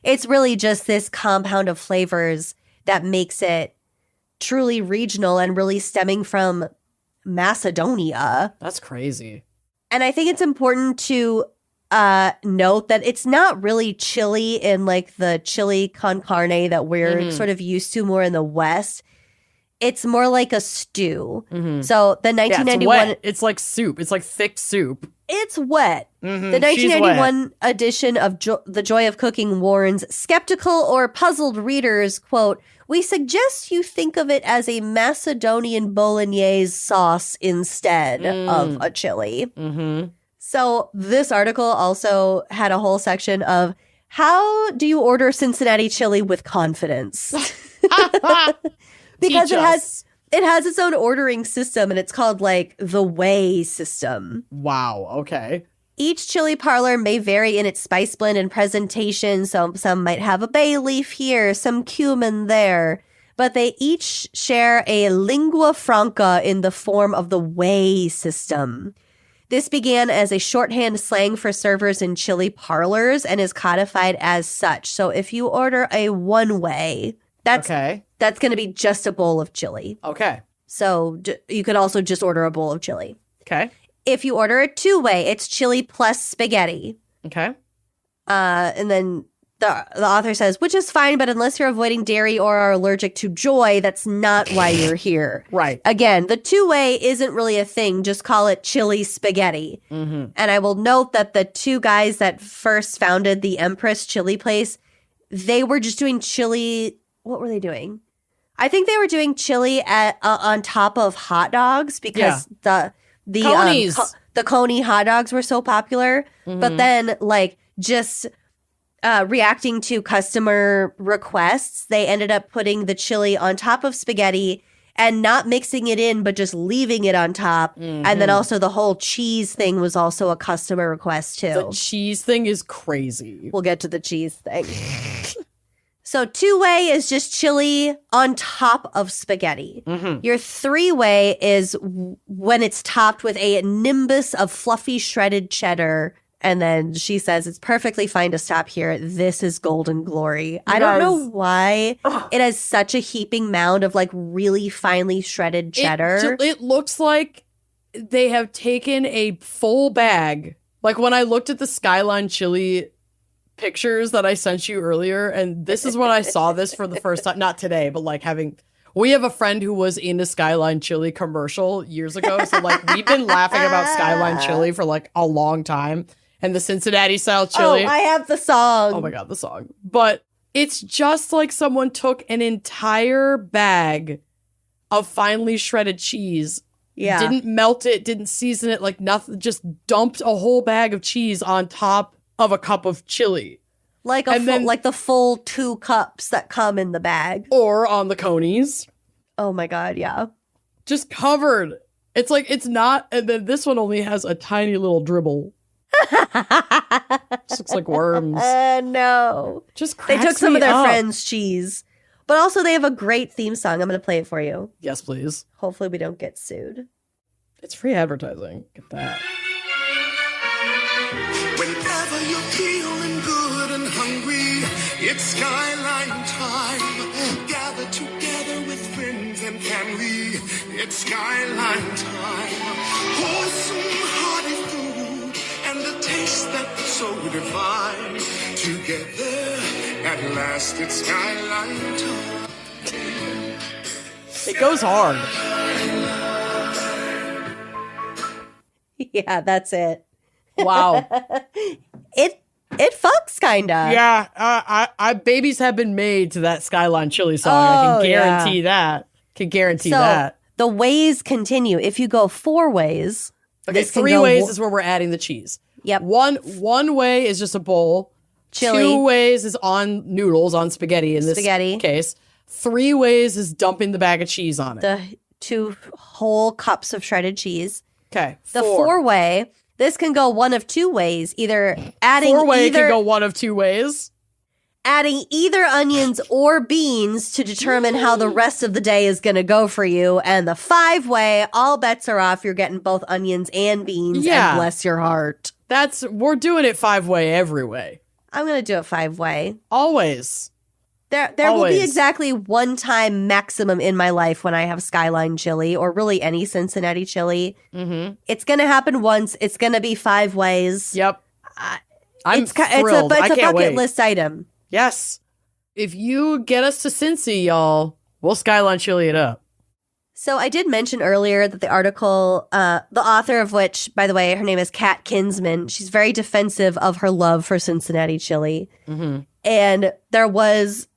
it's really just this compound of flavors that makes it truly regional and really stemming from Macedonia. That's crazy. And I think it's important to note that it's not really chili in like the chili con carne that we're sort of used to more in the West. It's more like a stew. So the 1991... it's like soup. It's like thick soup. It's wet. The 1991 edition of The Joy of Cooking warns skeptical or puzzled readers, quote, "We suggest you think of it as a Macedonian bolognese sauce instead of a chili." So this article also had a whole section of how do you order Cincinnati chili with confidence? Because it has its own ordering system, and it's called like the Way system. Wow. Okay. Each chili parlor may vary in its spice blend and presentation. So some might have a bay leaf here, some cumin there, but they each share a lingua franca in the form of the Way system. This began as a shorthand slang for servers in chili parlors and is codified as such. So if you order a one-way, that's going to be just a bowl of chili. Okay. So you could also just order a bowl of chili. Okay. If you order a two-way, it's chili plus spaghetti. Okay. And then the author says, which is fine, but unless you're avoiding dairy or are allergic to joy, that's not why you're here. Right. Again, the two-way isn't really a thing. Just call it chili spaghetti. And I will note that the two guys that first founded the Empress Chili Place, they were just doing chili. What were they doing? I think they were doing chili on top of hot dogs because the Coney hot dogs were so popular. But then, like, just reacting to customer requests, they ended up putting the chili on top of spaghetti and not mixing it in, but just leaving it on top. And then also the whole cheese thing was also a customer request too. The cheese thing is crazy. We'll get to the cheese thing. So two-way is just chili on top of spaghetti. Your three-way is when it's topped with a nimbus of fluffy shredded cheddar. And then she says, it's perfectly fine to stop here. This is golden glory. I don't know why it has such a heaping mound of like really finely shredded cheddar. It looks like they have taken a full bag. Like when I looked at the Skyline chili pictures that I sent you earlier, and this is when I saw this for the first time, not today, but like we have a friend who was in a Skyline chili commercial years ago. So like we've been laughing about Skyline chili for like a long time. And the Cincinnati style chili. Oh, I have the song. Oh my God, the song. But it's just like someone took an entire bag of finely shredded cheese. Yeah. Didn't melt it, didn't season it, like nothing, just dumped a whole bag of cheese on top of a cup of chili. Like like the full 2 cups that come in the bag. Or on the conies. Oh my God, yeah. Just covered. It's like, it's not, and then this one only has a tiny little dribble. Just looks like worms. No. Just They took some of their up. friends' cheese. But also they have a great theme song. I'm going to play it for you. Yes, please. Hopefully we don't get sued. It's free advertising. Get that. Whenever you're feeling good and hungry, it's skyline time. Gather together with friends and family. It's skyline time. Wholesome, hearty food and a taste that's so divine. Together, at last, it's skyline time. It goes hard. Yeah, that's it. Wow. It fucks kinda. Yeah, I babies have been made to that Skyline Chili song. I Oh, can yeah. guarantee that. Can guarantee So that. the ways continue. If you go 4 ways, Okay, this can 3 go ways is where we're adding the cheese. Yep. One way is just a bowl. Chili. 2 ways is on noodles, on spaghetti in this Spaghetti. case. 3 ways is dumping the bag of cheese on it. the 2 whole cups of shredded cheese. Okay. The 4-way, this can go one of 2 ways. Either adding 4-way either can go one of 2 ways. adding either onions or beans to determine how the rest of the day is going to go for you. And the 5-way, all bets are off. You're getting both onions and beans. Yeah. And bless your heart. We're doing it 5-way every way. I'm going to do it 5-way. Always. There will be Always. exactly one time maximum in my life when I have Skyline chili or really any Cincinnati chili. Mm-hmm. It's going to happen once. It's going to be 5 ways. Yep. It's thrilled. a I can't bucket wait. list item. Yes. If you get us to Cincy, y'all, we'll Skyline Chili it up. So I did mention earlier that the article, the author of which, by the way, her name is Kat Kinsman. She's very defensive of her love for Cincinnati chili. Mm-hmm. And there was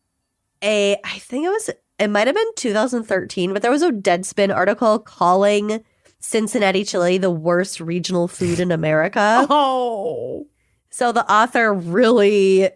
it might have been 2013, but there was a Deadspin article calling Cincinnati chili the worst regional food in America. Oh. So the author really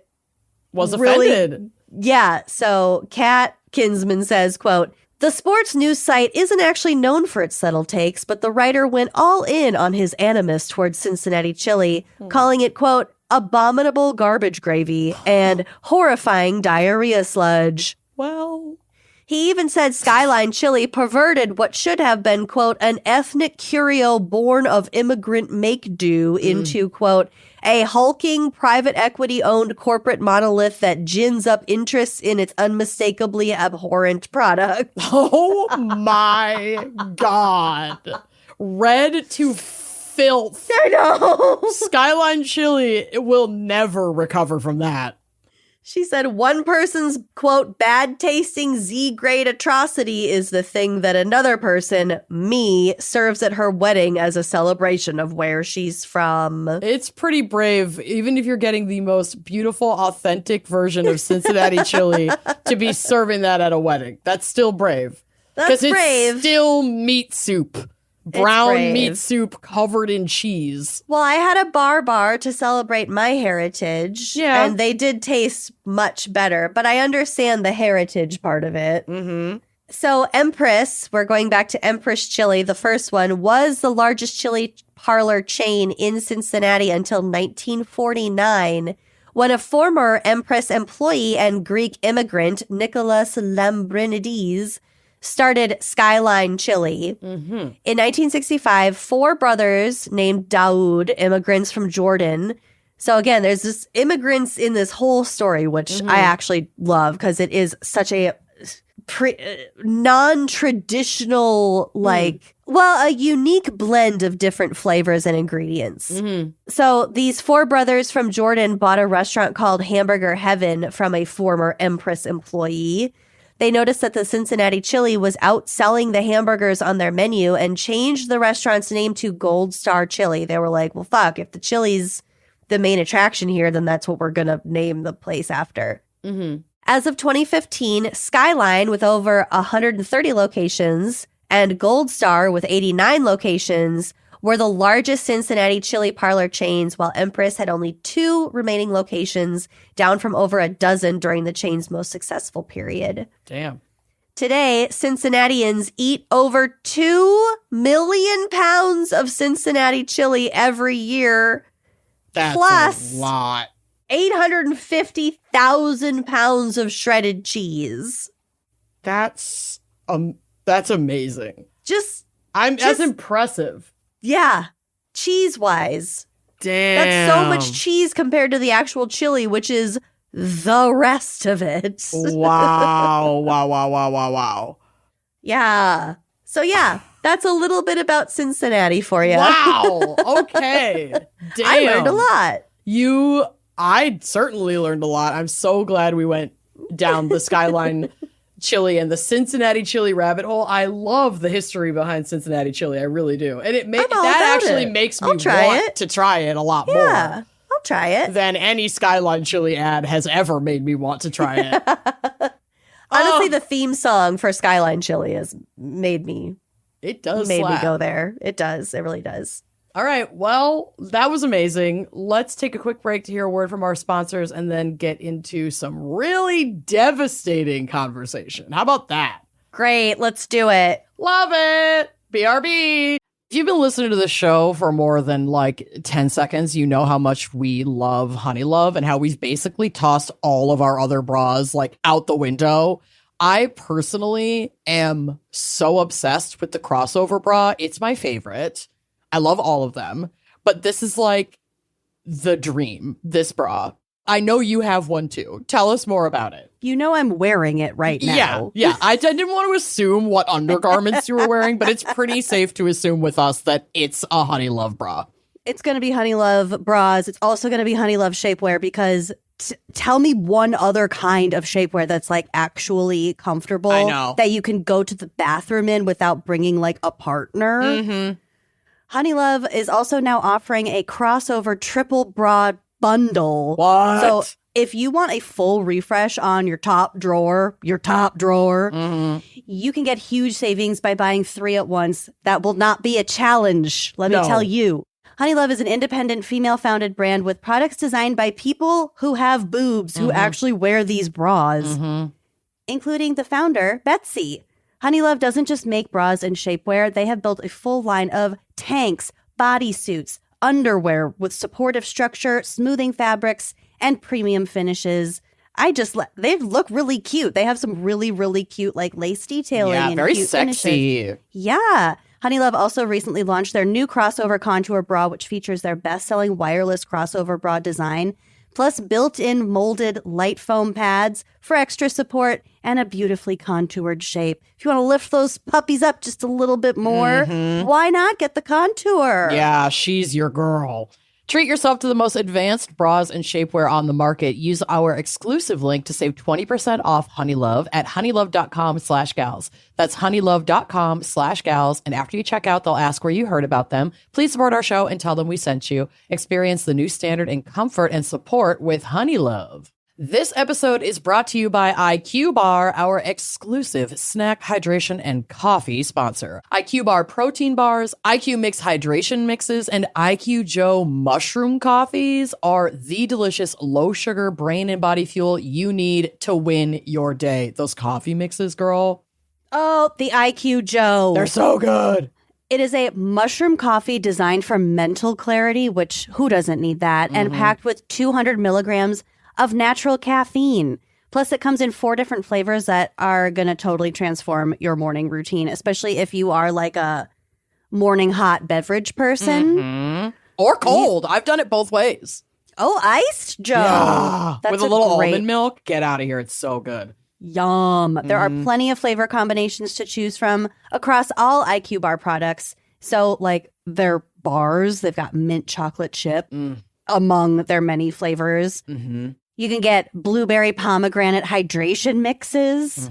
Was offended. Yeah. So Kat Kinsman says, quote, "The sports news site isn't actually known for its subtle takes, but the writer went all in on his animus towards Cincinnati chili, calling it, quote, abominable garbage gravy and horrifying diarrhea sludge. Well, He even said Skyline chili perverted what should have been, quote, an ethnic curio born of immigrant make-do into, quote, a hulking, private equity-owned corporate monolith that gins up interests in its unmistakably abhorrent product." oh my God. Red to filth. I know. Skyline Chili will never recover from that. She said one person's, quote, bad-tasting Z-grade atrocity is the thing that another person, me, serves at her wedding as a celebration of where she's from. It's pretty brave, even if you're getting the most beautiful, authentic version of Cincinnati chili, to be serving that at a wedding. That's still brave. That's brave. It's still meat soup. Brown brave. meat soup covered in cheese. Well, I had a bar to celebrate my heritage. Yeah. And they did taste much better, but I understand the heritage part of it. Mm-hmm. So Empress, we're going back to Empress Chili. The first one was the largest chili parlor chain in Cincinnati until 1949, when a former Empress employee and Greek immigrant, Nicholas Lambrinides, started Skyline Chili. Mm-hmm. In 1965, 4 brothers named Daoud, immigrants from Jordan. So again, there's this immigrants in this whole story, which I actually love because it is such a non-traditional, a unique blend of different flavors and ingredients. Mm-hmm. So these 4 brothers from Jordan bought a restaurant called Hamburger Heaven from a former Empress employee. They noticed that the Cincinnati chili was outselling the hamburgers on their menu and changed the restaurant's name to Gold Star Chili. They were like, well, fuck, if the chili's the main attraction here, then that's what we're going to name the place after. Mm-hmm. As of 2015, Skyline, with over 130 locations, and Gold Star, with 89 locations, were the largest Cincinnati chili parlor chains, while Empress had only 2 remaining locations, down from over a dozen during the chain's most successful period. Damn. Today, Cincinnatians eat over 2 million pounds of Cincinnati chili every year, That's Plus- a lot. 850,000 pounds of shredded cheese. That's amazing. Just That's impressive. Yeah. Cheese-wise. Damn. That's so much cheese compared to the actual chili, which is the rest of it. Wow. Yeah. So yeah, that's a little bit about Cincinnati for you. Wow. Okay. Damn. I learned a lot. I certainly learned a lot. I'm so glad we went down the Skyline chili and the Cincinnati chili rabbit hole. I love the history behind Cincinnati chili. I really do. And that actually makes me want to try it a lot more. Yeah, I'll try it. Than any Skyline chili ad has ever made me want to try it. Honestly, the theme song for Skyline Chili has made me go there. It does. It really does. All right. Well, that was amazing. Let's take a quick break to hear a word from our sponsors and then get into some really devastating conversation. How about that? Great. Let's do it. Love it. BRB. If you've been listening to the show for more than like 10 seconds, you know how much we love Honey Love and how we've basically tossed all of our other bras like out the window. I personally am so obsessed with the crossover bra. It's my favorite. I love all of them, but this is like the dream, this bra. I know you have one too. Tell us more about it. You know I'm wearing it right now. Yeah. I didn't want to assume what undergarments you were wearing, but it's pretty safe to assume with us that it's a Honey Love bra. It's going to be Honey Love bras. It's also going to be Honey Love shapewear because tell me one other kind of shapewear that's like actually comfortable. I know. That you can go to the bathroom in without bringing like a partner. Mm-hmm. Honey Love is also now offering a crossover triple bra bundle. What? So if you want a full refresh on your top drawer, you can get huge savings by buying 3 at once. That will not be a challenge, let me tell you. Honey Love is an independent female-founded brand with products designed by people who have boobs, who actually wear these bras, including the founder, Betsy. Honey Love doesn't just make bras and shapewear. They have built a full line of tanks, bodysuits, underwear with supportive structure, smoothing fabrics, and premium finishes. They look really cute. They have some really, really cute like lace detailing. Yeah, and very cute sexy. Finishes. Yeah. Honey Love also recently launched their new crossover contour bra, which features their best-selling wireless crossover bra design, plus built-in molded light foam pads for extra support and a beautifully contoured shape. If you want to lift those puppies up just a little bit more, why not get the contour? Yeah, she's your girl. Treat yourself to the most advanced bras and shapewear on the market. Use our exclusive link to save 20% off Honey Love at honeylove.com/gals. That's honeylove.com/gals. And after you check out, they'll ask where you heard about them. Please support our show and tell them we sent you. Experience the new standard in comfort and support with Honey Love. This episode is brought to you by IQ Bar, our exclusive snack, hydration, and coffee sponsor. IQ Bar protein bars, IQ Mix hydration mixes, and IQ Joe mushroom coffees are the delicious low-sugar brain and body fuel you need to win your day. Those coffee mixes, girl. Oh, the IQ Joe. They're so good. It is a mushroom coffee designed for mental clarity, which who doesn't need that, and packed with 200 milligrams of natural caffeine. Plus, it comes in 4 different flavors that are going to totally transform your morning routine, especially if you are like a morning hot beverage person. Or cold. I've done it both ways. Oh, iced Joe. Yeah. That's with a little great almond milk. Get out of here. It's so good. Yum. There are plenty of flavor combinations to choose from across all IQ Bar products. So, like, their bars, they've got mint chocolate chip among their many flavors. You can get blueberry pomegranate hydration mixes.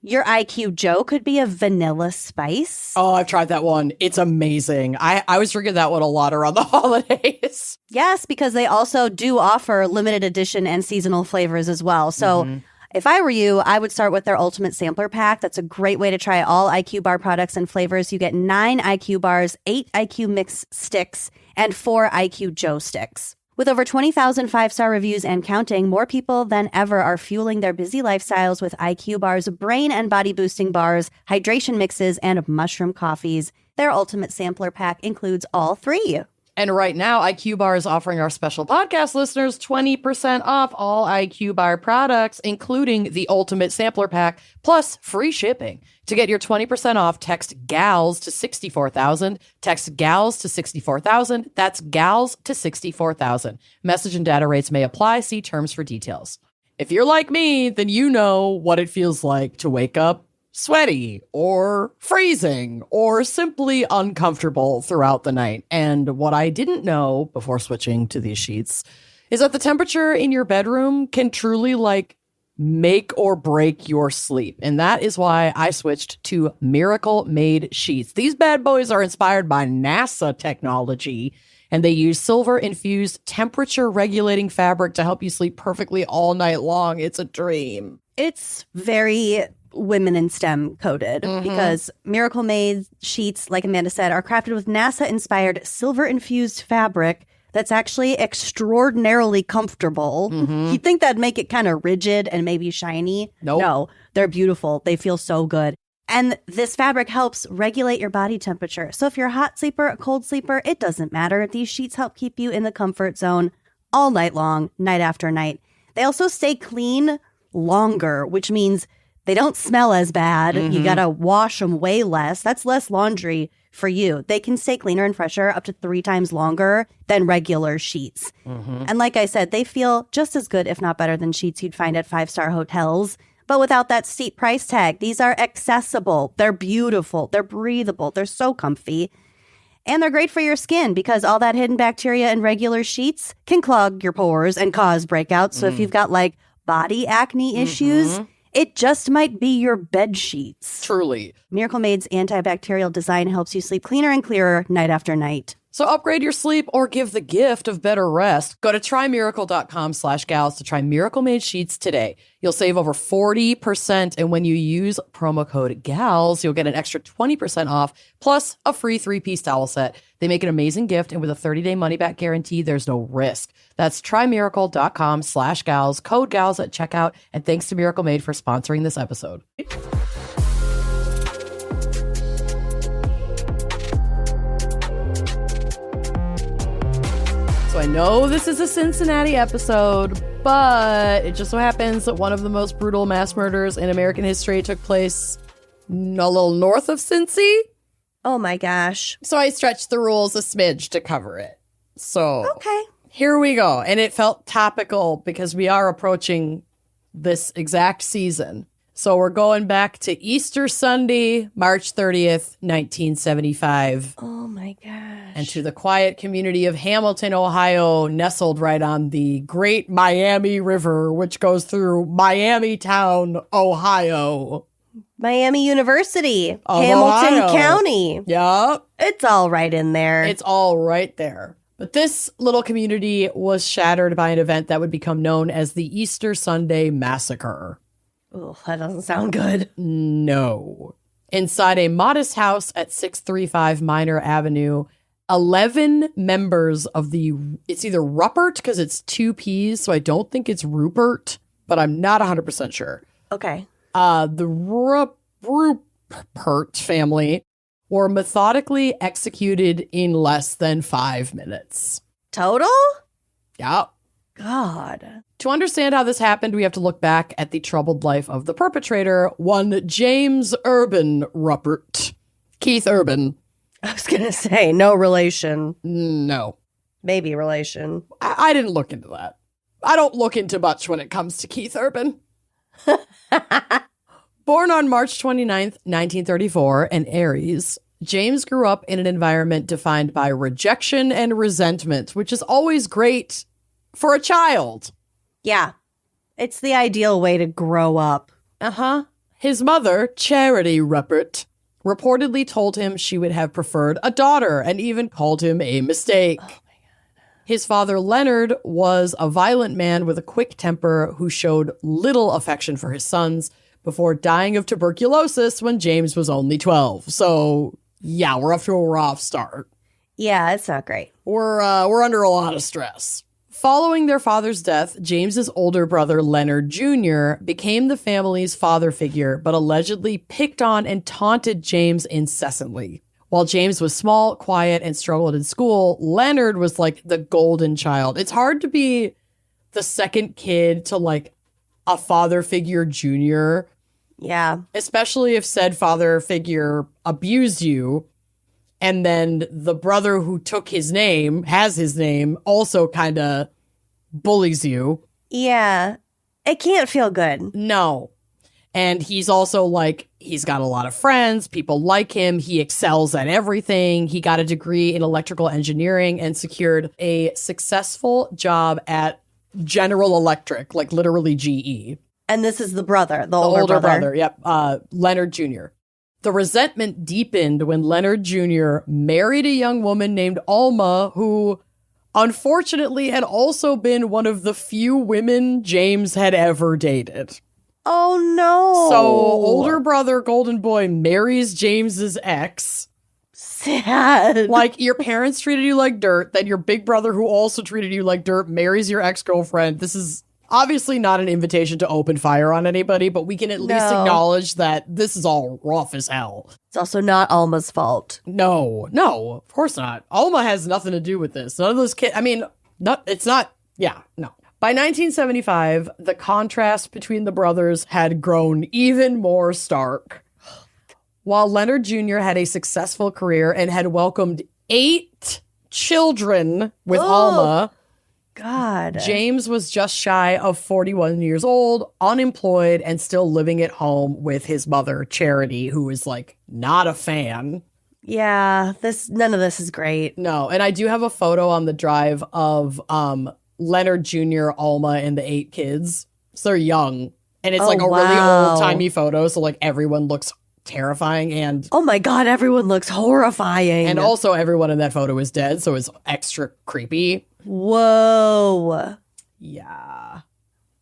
Your IQ Joe could be a vanilla spice. Oh, I've tried that one. It's amazing. I was drinking that one a lot around the holidays. Yes, because they also do offer limited edition and seasonal flavors as well. So if I were you, I would start with their Ultimate Sampler Pack. That's a great way to try all IQ Bar products and flavors. You get 9 IQ Bars, 8 IQ Mix sticks, and 4 IQ Joe sticks. With over 20,000 5-star reviews and counting, more people than ever are fueling their busy lifestyles with IQ Bar's brain and body boosting bars, hydration mixes, and mushroom coffees. Their Ultimate Sampler Pack includes all 3. And right now, IQ Bar is offering our special podcast listeners 20% off all IQ Bar products, including the Ultimate Sampler Pack, plus free shipping. To get your 20% off, text GALS to 64,000. Text GALS to 64,000. That's GALS to 64,000. Message and data rates may apply. See terms for details. If you're like me, then you know what it feels like to wake up sweaty or freezing or simply uncomfortable throughout the night. And what I didn't know before switching to these sheets is that the temperature in your bedroom can truly make or break your sleep. And that is why I switched to Miracle Made sheets. These bad boys are inspired by NASA technology, and they use silver-infused temperature-regulating fabric to help you sleep perfectly all night long. It's a dream. It's very women in STEM coded because Miracle Made sheets, like Amanda said, are crafted with NASA-inspired silver-infused fabric that's actually extraordinarily comfortable. You'd think that'd make it kind of rigid and maybe shiny. Nope. No, they're beautiful. They feel so good. And this fabric helps regulate your body temperature. So if you're a hot sleeper, a cold sleeper, it doesn't matter. These sheets help keep you in the comfort zone all night long, night after night. They also stay clean longer, which means they don't smell as bad. You got to wash them way less. That's less laundry for you. They can stay cleaner and fresher up to 3 times longer than regular sheets. And like I said, they feel just as good, if not better, than sheets you'd find at 5-star hotels. But without that steep price tag. These are accessible. They're beautiful. They're breathable. They're so comfy. And they're great for your skin because all that hidden bacteria in regular sheets can clog your pores and cause breakouts. So if you've got body acne issues, it just might be your bed sheets. Truly. Miracle Made's antibacterial design helps you sleep cleaner and clearer night after night. So upgrade your sleep or give the gift of better rest. Go to trymiracle.com/gals to try Miracle Made sheets today. You'll save over 40%. And when you use promo code GALS, you'll get an extra 20% off plus a free 3-piece towel set. They make an amazing gift. And with a 30-day money-back guarantee, there's no risk. That's trymiracle.com/gals, code GALS at checkout. And thanks to Miracle Made for sponsoring this episode. So I know this is a Cincinnati episode, but it just so happens that one of the most brutal mass murders in American history took place a little north of Cincy. Oh my gosh. So I stretched the rules a smidge to cover it. So Okay. here we go. And it felt topical because we are approaching this exact season. So we're going back to Easter Sunday, March 30th, 1975. Oh my gosh. And to the quiet community of Hamilton, Ohio, nestled right on the Great Miami River, which goes through Miamitown, Ohio. Miami University, Of Hamilton Ohio. County. Yep. It's all right in there. It's all right there. But this little community was shattered by an event that would become known as the Easter Sunday Massacre. Oh, that doesn't sound good. No. Inside a modest house at 635 Minor Avenue, 11 members of it's either Rupert, because it's 2 P's, so I don't think it's Rupert, but I'm not 100% sure. Okay. The Rupert family were methodically executed in less than 5 minutes. Total? Yeah. God. To understand how this happened, we have to look back at the troubled life of the perpetrator, one James Urban Rupert. Keith Urban. I was going to say, no relation. No. Maybe relation. I didn't look into that. I don't look into much when it comes to Keith Urban. Born on March 29th, 1934, in Aries, James grew up in an environment defined by rejection and resentment, which is always great for a child. Yeah. It's the ideal way to grow up. Uh-huh. His mother, Charity Rupert, reportedly told him she would have preferred a daughter and even called him a mistake. Oh my God. His father, Leonard, was a violent man with a quick temper who showed little affection for his sons before dying of tuberculosis when James was only 12. So, yeah, we're off to a rough start. Yeah, it's not great. We're under a lot of stress. Following their father's death, James's older brother, Leonard Jr., became the family's father figure, but allegedly picked on and taunted James incessantly. While James was small, quiet, and struggled in school, Leonard was like the golden child. It's hard to be the second kid to like a father figure junior. Yeah. Especially if said father figure abused you. And then the brother who took his name, has his name, also kind of bullies you. Yeah. It can't feel good. No. And he's also like, he's got a lot of friends. People like him. He excels at everything. He got a degree in electrical engineering and secured a successful job at General Electric, like literally GE. And this is the brother, the older brother. Yep. Leonard Jr. The resentment deepened when Leonard Jr. married a young woman named Alma, who unfortunately had also been one of the few women James had ever dated. Oh, no. So older brother, golden boy, marries James's ex. Sad. Like, your parents treated you like dirt, then your big brother, who also treated you like dirt, marries your ex-girlfriend. This is obviously not an invitation to open fire on anybody, but we can at least acknowledge that this is all rough as hell. It's also not Alma's fault. No, of course not. Alma has nothing to do with this. None of those kids, it's not, no. By 1975, the contrast between the brothers had grown even more stark. While Leonard Jr. had a successful career and had welcomed 8 children with Alma, God. James was just shy of 41 years old, unemployed, and still living at home with his mother, Charity, who is like not a fan. Yeah, none of this is great. No, and I do have a photo on the drive of Leonard Jr., Alma, and the 8 kids. So they're young. And it's like a really old-timey photo, so like everyone looks terrifying and... Oh my God, everyone looks horrifying. And also everyone in that photo is dead, so it's extra creepy. Whoa. Yeah.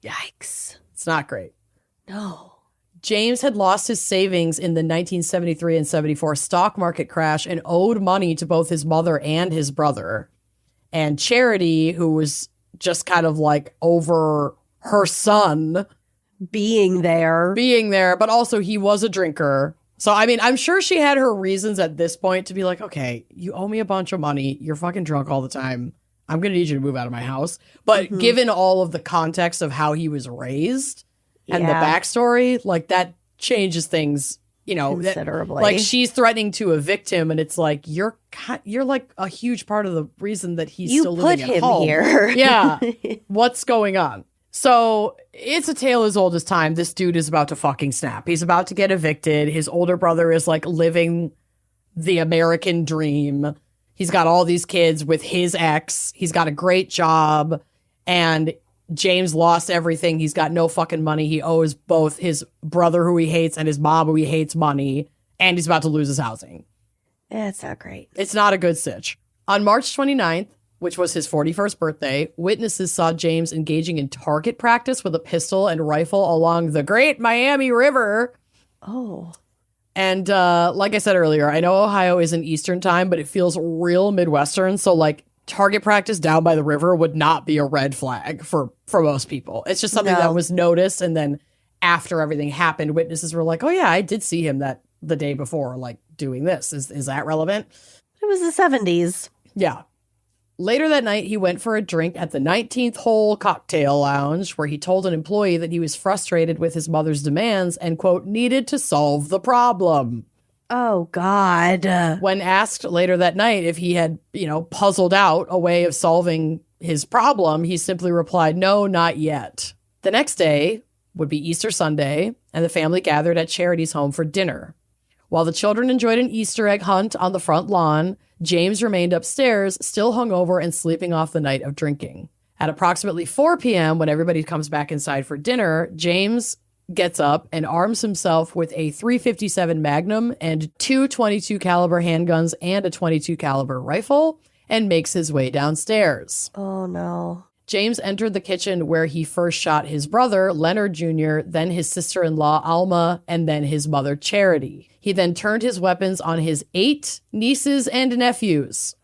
Yikes. It's not great. No. James had lost his savings in the 1973 and 74 stock market crash and owed money to both his mother and his brother. And Charity, who was just kind of like over her son being there, but also he was a drinker. So, I mean, I'm sure she had her reasons at this point to be like, okay, you owe me a bunch of money. You're fucking drunk all the time. I'm going to need you to move out of my house. But given all of the context of how he was raised and the backstory, like that changes things, considerably. Like she's threatening to evict him, and it's like you're like a huge part of the reason that he's still living at home. You put him here. Yeah. What's going on? So it's a tale as old as time. This dude is about to fucking snap. He's about to get evicted. His older brother is like living the American dream. He's got all these kids with his ex. He's got a great job. And James lost everything. He's got no fucking money. He owes both his brother, who he hates, and his mom, who he hates, money. And he's about to lose his housing. It's not great. It's not a good sitch. On March 29th, which was his 41st birthday, witnesses saw James engaging in target practice with a pistol and rifle along the Great Miami River. Oh. And like I said earlier, I know Ohio isn't Eastern time, but it feels real Midwestern. So like target practice down by the river would not be a red flag for most people. It's just something that was noticed. And then after everything happened, witnesses were like, oh yeah, I did see him the day before, like doing this. Is that relevant? It was the 70s. Yeah. Later that night, he went for a drink at the 19th Hole Cocktail Lounge, where he told an employee that he was frustrated with his mother's demands and, quote, needed to solve the problem. Oh, God. When asked later that night if he had, puzzled out a way of solving his problem, he simply replied, no, not yet. The next day would be Easter Sunday, and the family gathered at Charity's home for dinner. While the children enjoyed an Easter egg hunt on the front lawn, James remained upstairs, still hungover and sleeping off the night of drinking. At approximately 4 p.m., when everybody comes back inside for dinner, James gets up and arms himself with a .357 Magnum and 2 .22 caliber handguns and a .22 caliber rifle and makes his way downstairs. Oh, no. James entered the kitchen where he first shot his brother, Leonard Jr., then his sister-in-law, Alma, and then his mother, Charity. He then turned his weapons on his 8 nieces and nephews.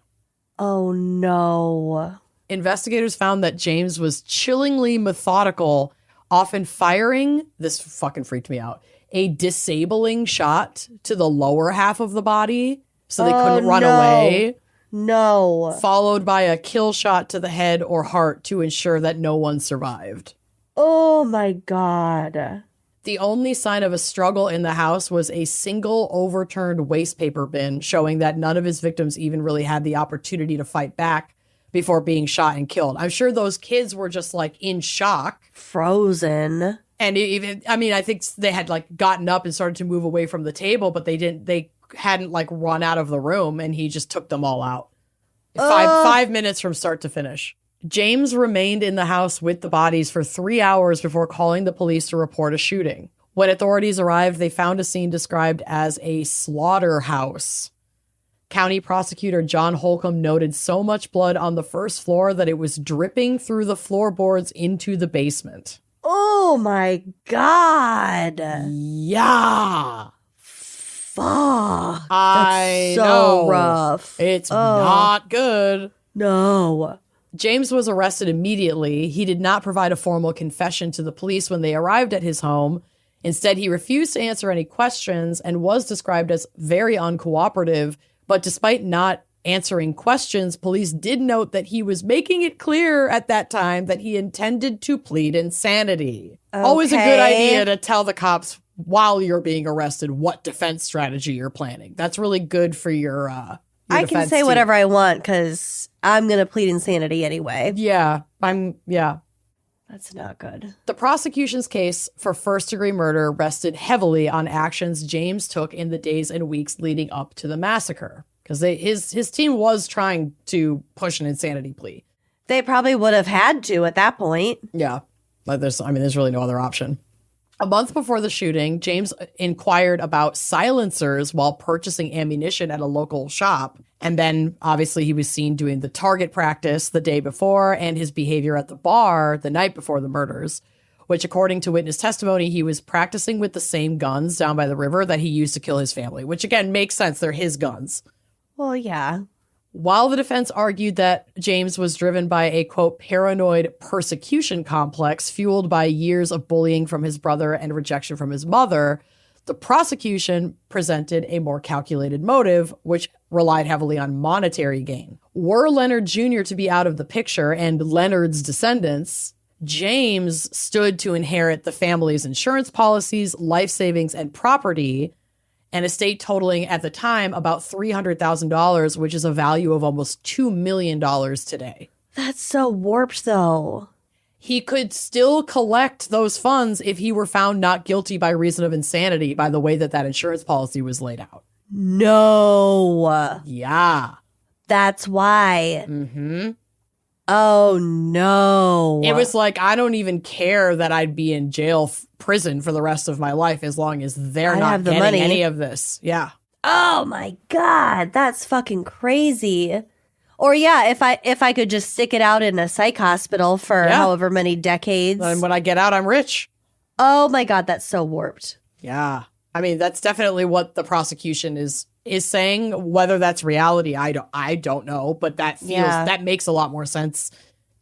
Oh, no. Investigators found that James was chillingly methodical, often firing, this fucking freaked me out, a disabling shot to the lower half of the body so they couldn't run away. No. Followed by a kill shot to the head or heart to ensure that no one survived. Oh my God. The only sign of a struggle in the house was a single overturned waste paper bin, showing that none of his victims even really had the opportunity to fight back before being shot and killed. I'm sure those kids were just like in shock. Frozen. And even, I mean, I think they had like gotten up and started to move away from the table, but they hadn't like run out of the room, and he just took them all out. 5 minutes from start to finish. James remained in the house with the bodies for 3 hours before calling the police to report a shooting. When authorities arrived, they found a scene described as a slaughterhouse. County prosecutor John Holcomb noted so much blood on the first floor that it was dripping through the floorboards into the basement. Oh my God. Yeah. Fuck. I That's so know. rough. It's not good. No. James was arrested immediately. He did not provide a formal confession to the police when they arrived at his home. Instead, he refused to answer any questions and was described as very uncooperative. But despite not answering questions, police did note that he was making it clear at that time that he intended to plead insanity. Always a good idea to tell the cops while you're being arrested what defense strategy you're planning. That's really good for your I can say whatever I want because I'm going to plead insanity anyway. Yeah. That's not good. The prosecution's case for first-degree murder rested heavily on actions James took in the days and weeks leading up to the massacre, because his team was trying to push an insanity plea. They probably would have had to at that point. Yeah, but there's really no other option. A month before the shooting, James inquired about silencers while purchasing ammunition at a local shop. And then, obviously, he was seen doing the target practice the day before and his behavior at the bar the night before the murders, which, according to witness testimony, he was practicing with the same guns down by the river that he used to kill his family, which, again, makes sense. They're his guns. Well, yeah. While the defense argued that James was driven by a, quote, paranoid persecution complex fueled by years of bullying from his brother and rejection from his mother, the prosecution presented a more calculated motive, which relied heavily on monetary gain. Were Leonard Jr. to be out of the picture and Leonard's descendants, James stood to inherit the family's insurance policies, life savings, and property, an estate totaling at the time about $300,000, which is a value of almost $2 million today. That's so warped, though. He could still collect those funds if he were found not guilty by reason of insanity by the way that insurance policy was laid out. No. Yeah. That's why. Mm-hmm. Oh, no. It was like, I don't even care that I'd be in prison for the rest of my life as long as they're not getting money. any of this. Yeah. Oh, my God. That's fucking crazy. Or, yeah, if I could just stick it out in a psych hospital for however many decades. And when I get out, I'm rich. Oh, my God. That's so warped. Yeah. I mean, that's definitely what the prosecution is saying. Whether that's reality, I don't know, but that makes a lot more sense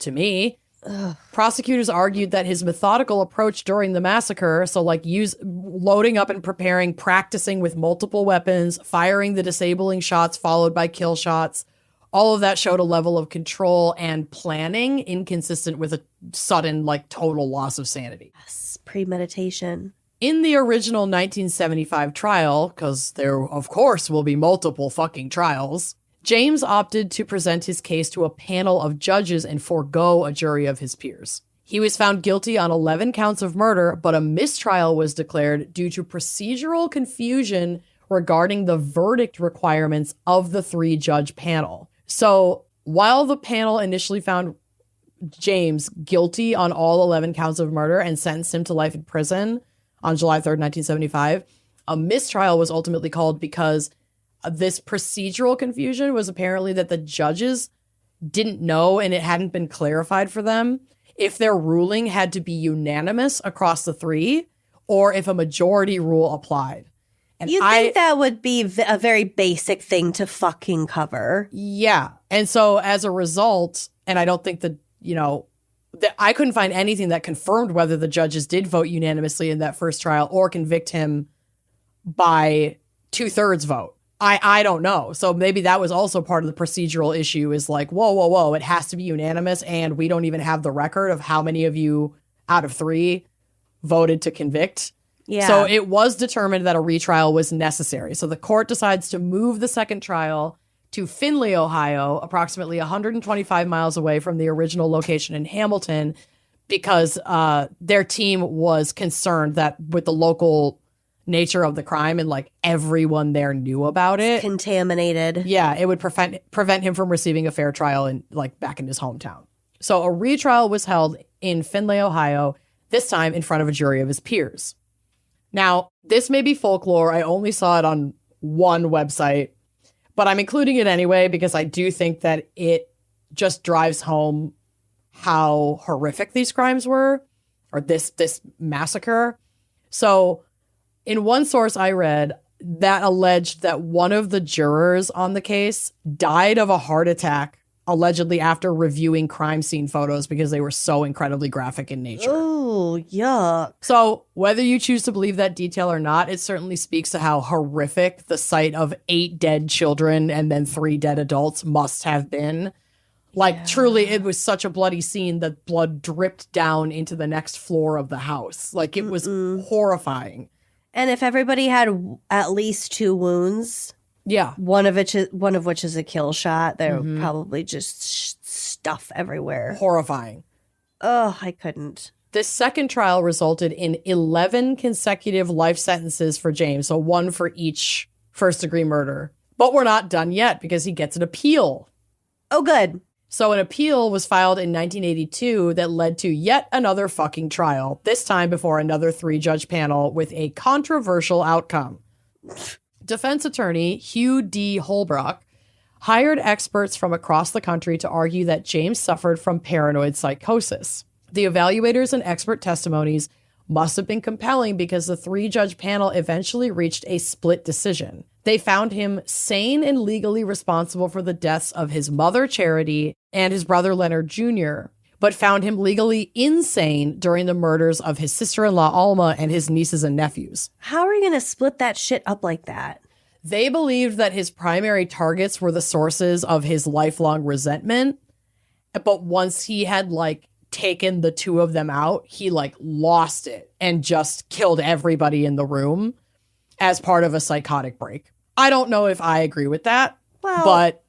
to me. Ugh. Prosecutors argued that his methodical approach during the massacre, so like loading up and preparing, practicing with multiple weapons, firing the disabling shots followed by kill shots, all of that showed a level of control and planning inconsistent with a sudden, like, total loss of sanity. Yes, premeditation. In the original 1975 trial, because there, of course, will be multiple fucking trials, James opted to present his case to a panel of judges and forego a jury of his peers. He was found guilty on 11 counts of murder, but a mistrial was declared due to procedural confusion regarding the verdict requirements of the 3-judge panel. So while the panel initially found James guilty on all 11 counts of murder and sentenced him to life in prison on July 3rd, 1975, a mistrial was ultimately called because this procedural confusion was apparently that the judges didn't know, and it hadn't been clarified for them, if their ruling had to be unanimous across the 3 or if a majority rule applied. And you think that would be a very basic thing to fucking cover. Yeah. And so as a result, and I don't think that, that I couldn't find anything that confirmed whether the judges did vote unanimously in that first trial or convict him by 2/3 vote. I don't know. So maybe that was also part of the procedural issue is like, whoa. It has to be unanimous. And we don't even have the record of how many of you out of 3 voted to convict. Yeah. So it was determined that a retrial was necessary. So the court decides to move the second trial to Findlay, Ohio, approximately 125 miles away from the original location in Hamilton, because their team was concerned that with the local nature of the crime and like everyone there knew about it, Contaminated. yeah, it would prevent him from receiving a fair trial in like back in his hometown. So a retrial was held in Findlay, Ohio, this time in front of a jury of his peers. Now, this may be folklore. I only saw it on one website, but I'm including it anyway because I do think that it just drives home how horrific these crimes were, or this massacre. So in one source I read that alleged that one of the jurors on the case died of a heart attack, allegedly after reviewing crime scene photos because they were so incredibly graphic in nature. Oh, yuck. So whether you choose to believe that detail or not, it certainly speaks to how horrific the sight of 8 dead children and then 3 dead adults must have been. Like, truly, it was such a bloody scene that blood dripped down into the next floor of the house. Like, it was horrifying. And if everybody had at least 2 wounds, Yeah. one of which is a kill shot, there would probably just stuff everywhere. Horrifying. Oh, I couldn't. This second trial resulted in 11 consecutive life sentences for James, so 1 for each first-degree murder. But we're not done yet because he gets an appeal. Oh, good. So an appeal was filed in 1982 that led to yet another fucking trial, this time before another 3-judge panel with a controversial outcome. Defense attorney Hugh D. Holbrook hired experts from across the country to argue that James suffered from paranoid psychosis. The evaluators and expert testimonies must have been compelling because the 3-judge panel eventually reached a split decision. They found him sane and legally responsible for the deaths of his mother, Charity, and his brother, Leonard Jr., but found him legally insane during the murders of his sister-in-law, Alma, and his nieces and nephews. How are you going to split that shit up like that? They believed that his primary targets were the sources of his lifelong resentment, but once he had, like, taken the 2 of them out, he, like, lost it and just killed everybody in the room as part of a psychotic break. I don't know if I agree with that, Well, but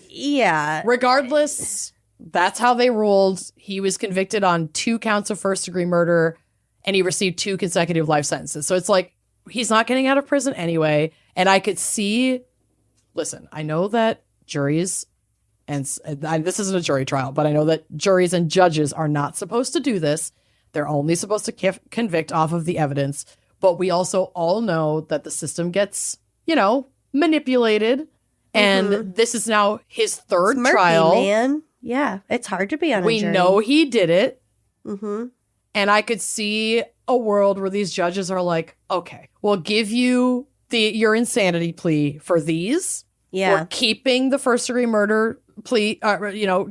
yeah. regardless, that's how they ruled. He was convicted on 2 counts of first-degree murder, and he received 2 consecutive life sentences. So it's like, he's not getting out of prison anyway. And I could see, listen, I know that juries, and this isn't a jury trial, but I know that juries and judges are not supposed to do this. They're only supposed to convict off of the evidence. But we also all know that the system gets, manipulated. And this is now his 3rd It's murky, trial. man. Yeah, it's hard to be on a We jury. know he did it. Mm-hmm. And I could see a world where these judges are like, okay, we'll give you your insanity plea for these. Yeah. We're keeping the first-degree murder plea,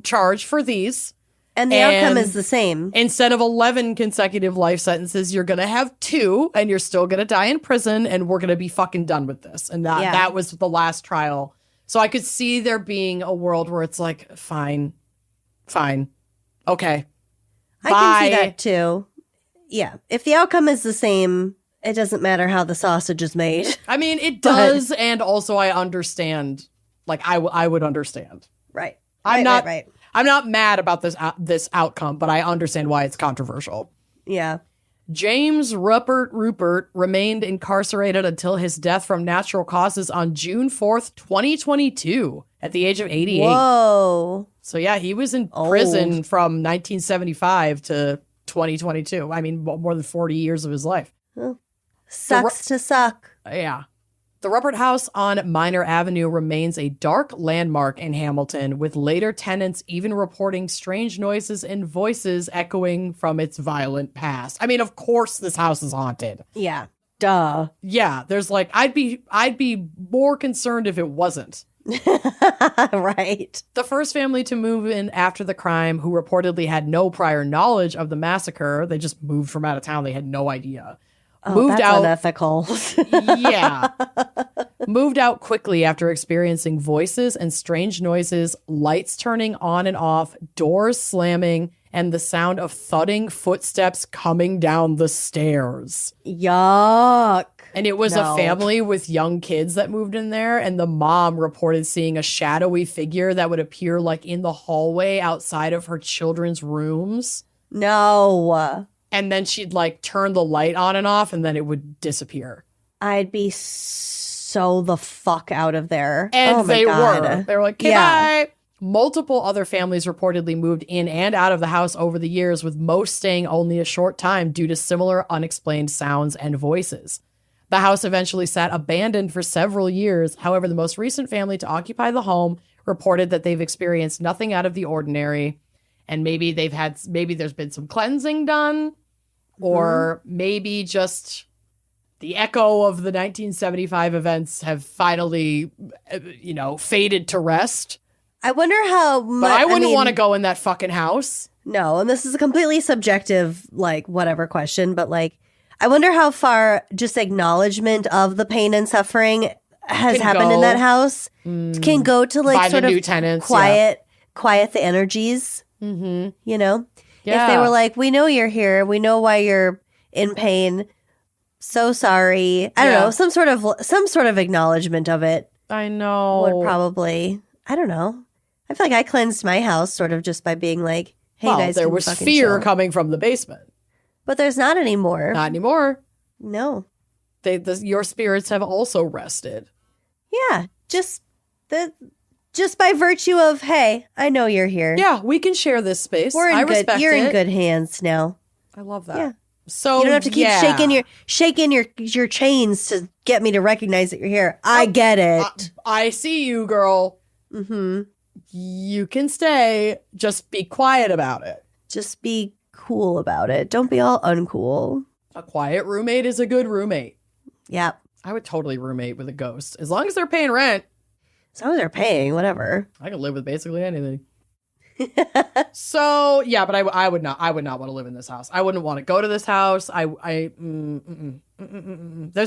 charge for these. And the outcome is the same. Instead of 11 consecutive life sentences, you're going to have 2, and you're still going to die in prison, and we're going to be fucking done with this. And that was the last trial. So I could see there being a world where it's like, fine, okay, I bye. can see that too. Yeah. If the outcome is the same, it doesn't matter how the sausage is made. I mean, it does, and also I understand. Like, I would understand. Right. I'm Right. not mad about this outcome, but I understand why it's controversial. Yeah. James Rupert remained incarcerated until his death from natural causes on June 4th, 2022, at the age of 88. Whoa. So yeah, he was in prison from 1975 to 2022. I mean, more than 40 years of his life. Sucks to suck. Yeah. The Rupert House on Minor Avenue remains a dark landmark in Hamilton, with later tenants even reporting strange noises and voices echoing from its violent past. I mean, of course this house is haunted. Yeah. Duh. Yeah, there's like, I'd be more concerned if it wasn't. Right. The first family to move in after the crime, who reportedly had no prior knowledge of the massacre, they just moved from out of town, they had no idea. Oh, Moved that's out unethical. Yeah. moved out quickly after experiencing voices and strange noises, lights turning on and off, doors slamming, and the sound of thudding footsteps coming down the stairs. Yuck. And it was a family with young kids that moved in there, and the mom reported seeing a shadowy figure that would appear like in the hallway outside of her children's rooms. No. And then she'd like turn the light on and off, and then it would disappear. I'd be so the fuck out of there. And oh my they God. were. They were like, okay, bye. Multiple other families reportedly moved in and out of the house over the years, with most staying only a short time due to similar unexplained sounds and voices. The house eventually sat abandoned for several years. However, the most recent family to occupy the home reported that they've experienced nothing out of the ordinary. And maybe there's been some cleansing done, or maybe just the echo of the 1975 events have finally, faded to rest. I wonder how much. But I wouldn't want to go in that fucking house. No, and this is a completely subjective, whatever question, but I wonder how far just acknowledgement of the pain and suffering has happened in that house can go to By sort the of new tenants, quiet the energies. Mm-hmm. Yeah. If they were we know you're here, we know why you're in pain. So sorry. I don't know, some sort of acknowledgement of it. I know. Would probably, I don't know. I feel like I cleansed my house sort of just by being like, hey guys, there can you was fucking fear chill? coming from the basement. But there's not anymore. Not anymore. No. Your spirits have also rested. Yeah. Just by virtue of, hey, I know you're here. Yeah, we can share this space. You're in good hands now. I love that. Yeah. So you don't have to keep shaking your chains to get me to recognize that you're here. I get it. I see you, girl. Mm-hmm. You can stay. Just be quiet about it. Just be cool about it. Don't be all uncool. A quiet roommate is a good roommate. Yeah. I would totally roommate with a ghost. As long as they're paying rent. As long as they're paying, whatever. I can live with basically anything. So, yeah, but I would not want to live in this house. I wouldn't want to go to this house. There's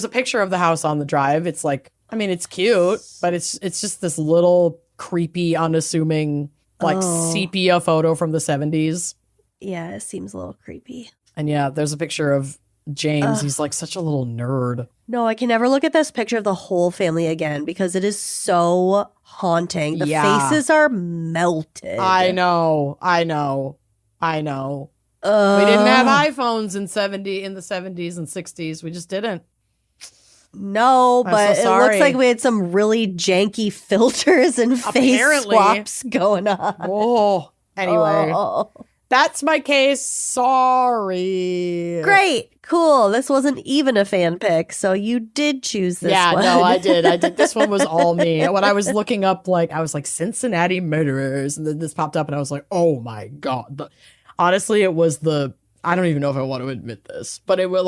a picture of the house on the drive. It's it's cute, but it's just this little creepy, unassuming, sepia photo from the 70s. Yeah, it seems a little creepy. And yeah, there's a picture of James. He's such a little nerd. No, I can never look at this picture of the whole family again because it is so haunting. The faces are melted. I know. We didn't have iPhones in the 70s and 60s. We just didn't. No, but it looks like we had some really janky filters and face swaps going on. Oh, anyway. That's my case. Sorry. Great. Cool. This wasn't even a fan pick, so you did choose this one. Yeah, no, I did. This one was all me. When I was looking up, I was like, Cincinnati murderers, and then this popped up, and I was like, oh my God. Honestly, it was I don't even know if I want to admit this, but it was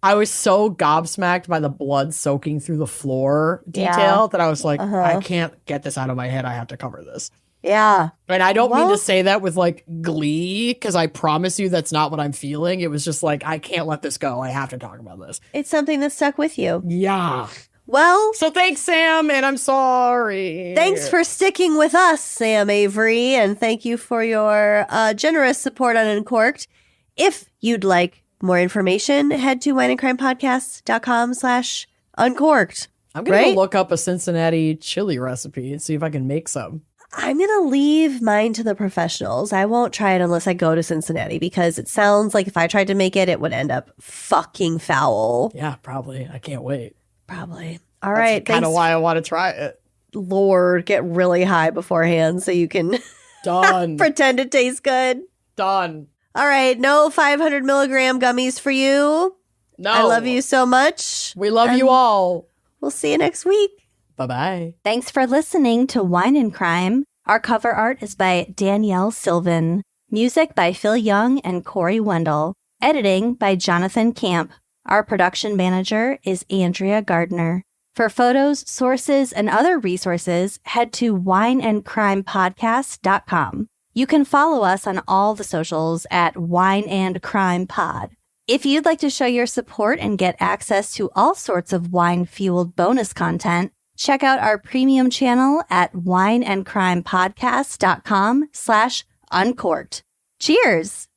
I was so gobsmacked by the blood soaking through the floor detail that I was like, I can't get this out of my head. I have to cover this. Yeah. And I don't mean to say that with glee, because I promise you that's not what I'm feeling. It was just I can't let this go. I have to talk about this. It's something that stuck with you. Yeah. Well. So thanks, Sam, and I'm sorry. Thanks for sticking with us, Sam Avery, and thank you for your generous support on Uncorked. If you'd like more information, head to wineandcrimepodcast.com/uncorked. I'm going to go look up a Cincinnati chili recipe and see if I can make some. I'm going to leave mine to the professionals. I won't try it unless I go to Cincinnati because it sounds like if I tried to make it, it would end up fucking foul. Yeah, probably. I can't wait. Probably. All right. That's kind of why I want to try it. Lord, get really high beforehand so you can Done. pretend it tastes good. Done. All right. No 500 milligram gummies for you. No. I love you so much. We love you all. We'll see you next week. Bye-bye. Thanks for listening to Wine and Crime. Our cover art is by Danielle Sylvan. Music by Phil Young and Corey Wendell. Editing by Jonathan Camp. Our production manager is Andrea Gardner. For photos, sources, and other resources, head to wineandcrimepodcast.com. You can follow us on all the socials at Wine and Crime Pod. If you'd like to show your support and get access to all sorts of wine-fueled bonus content, check out our premium channel at wineandcrimepodcast.com/uncorked. Cheers!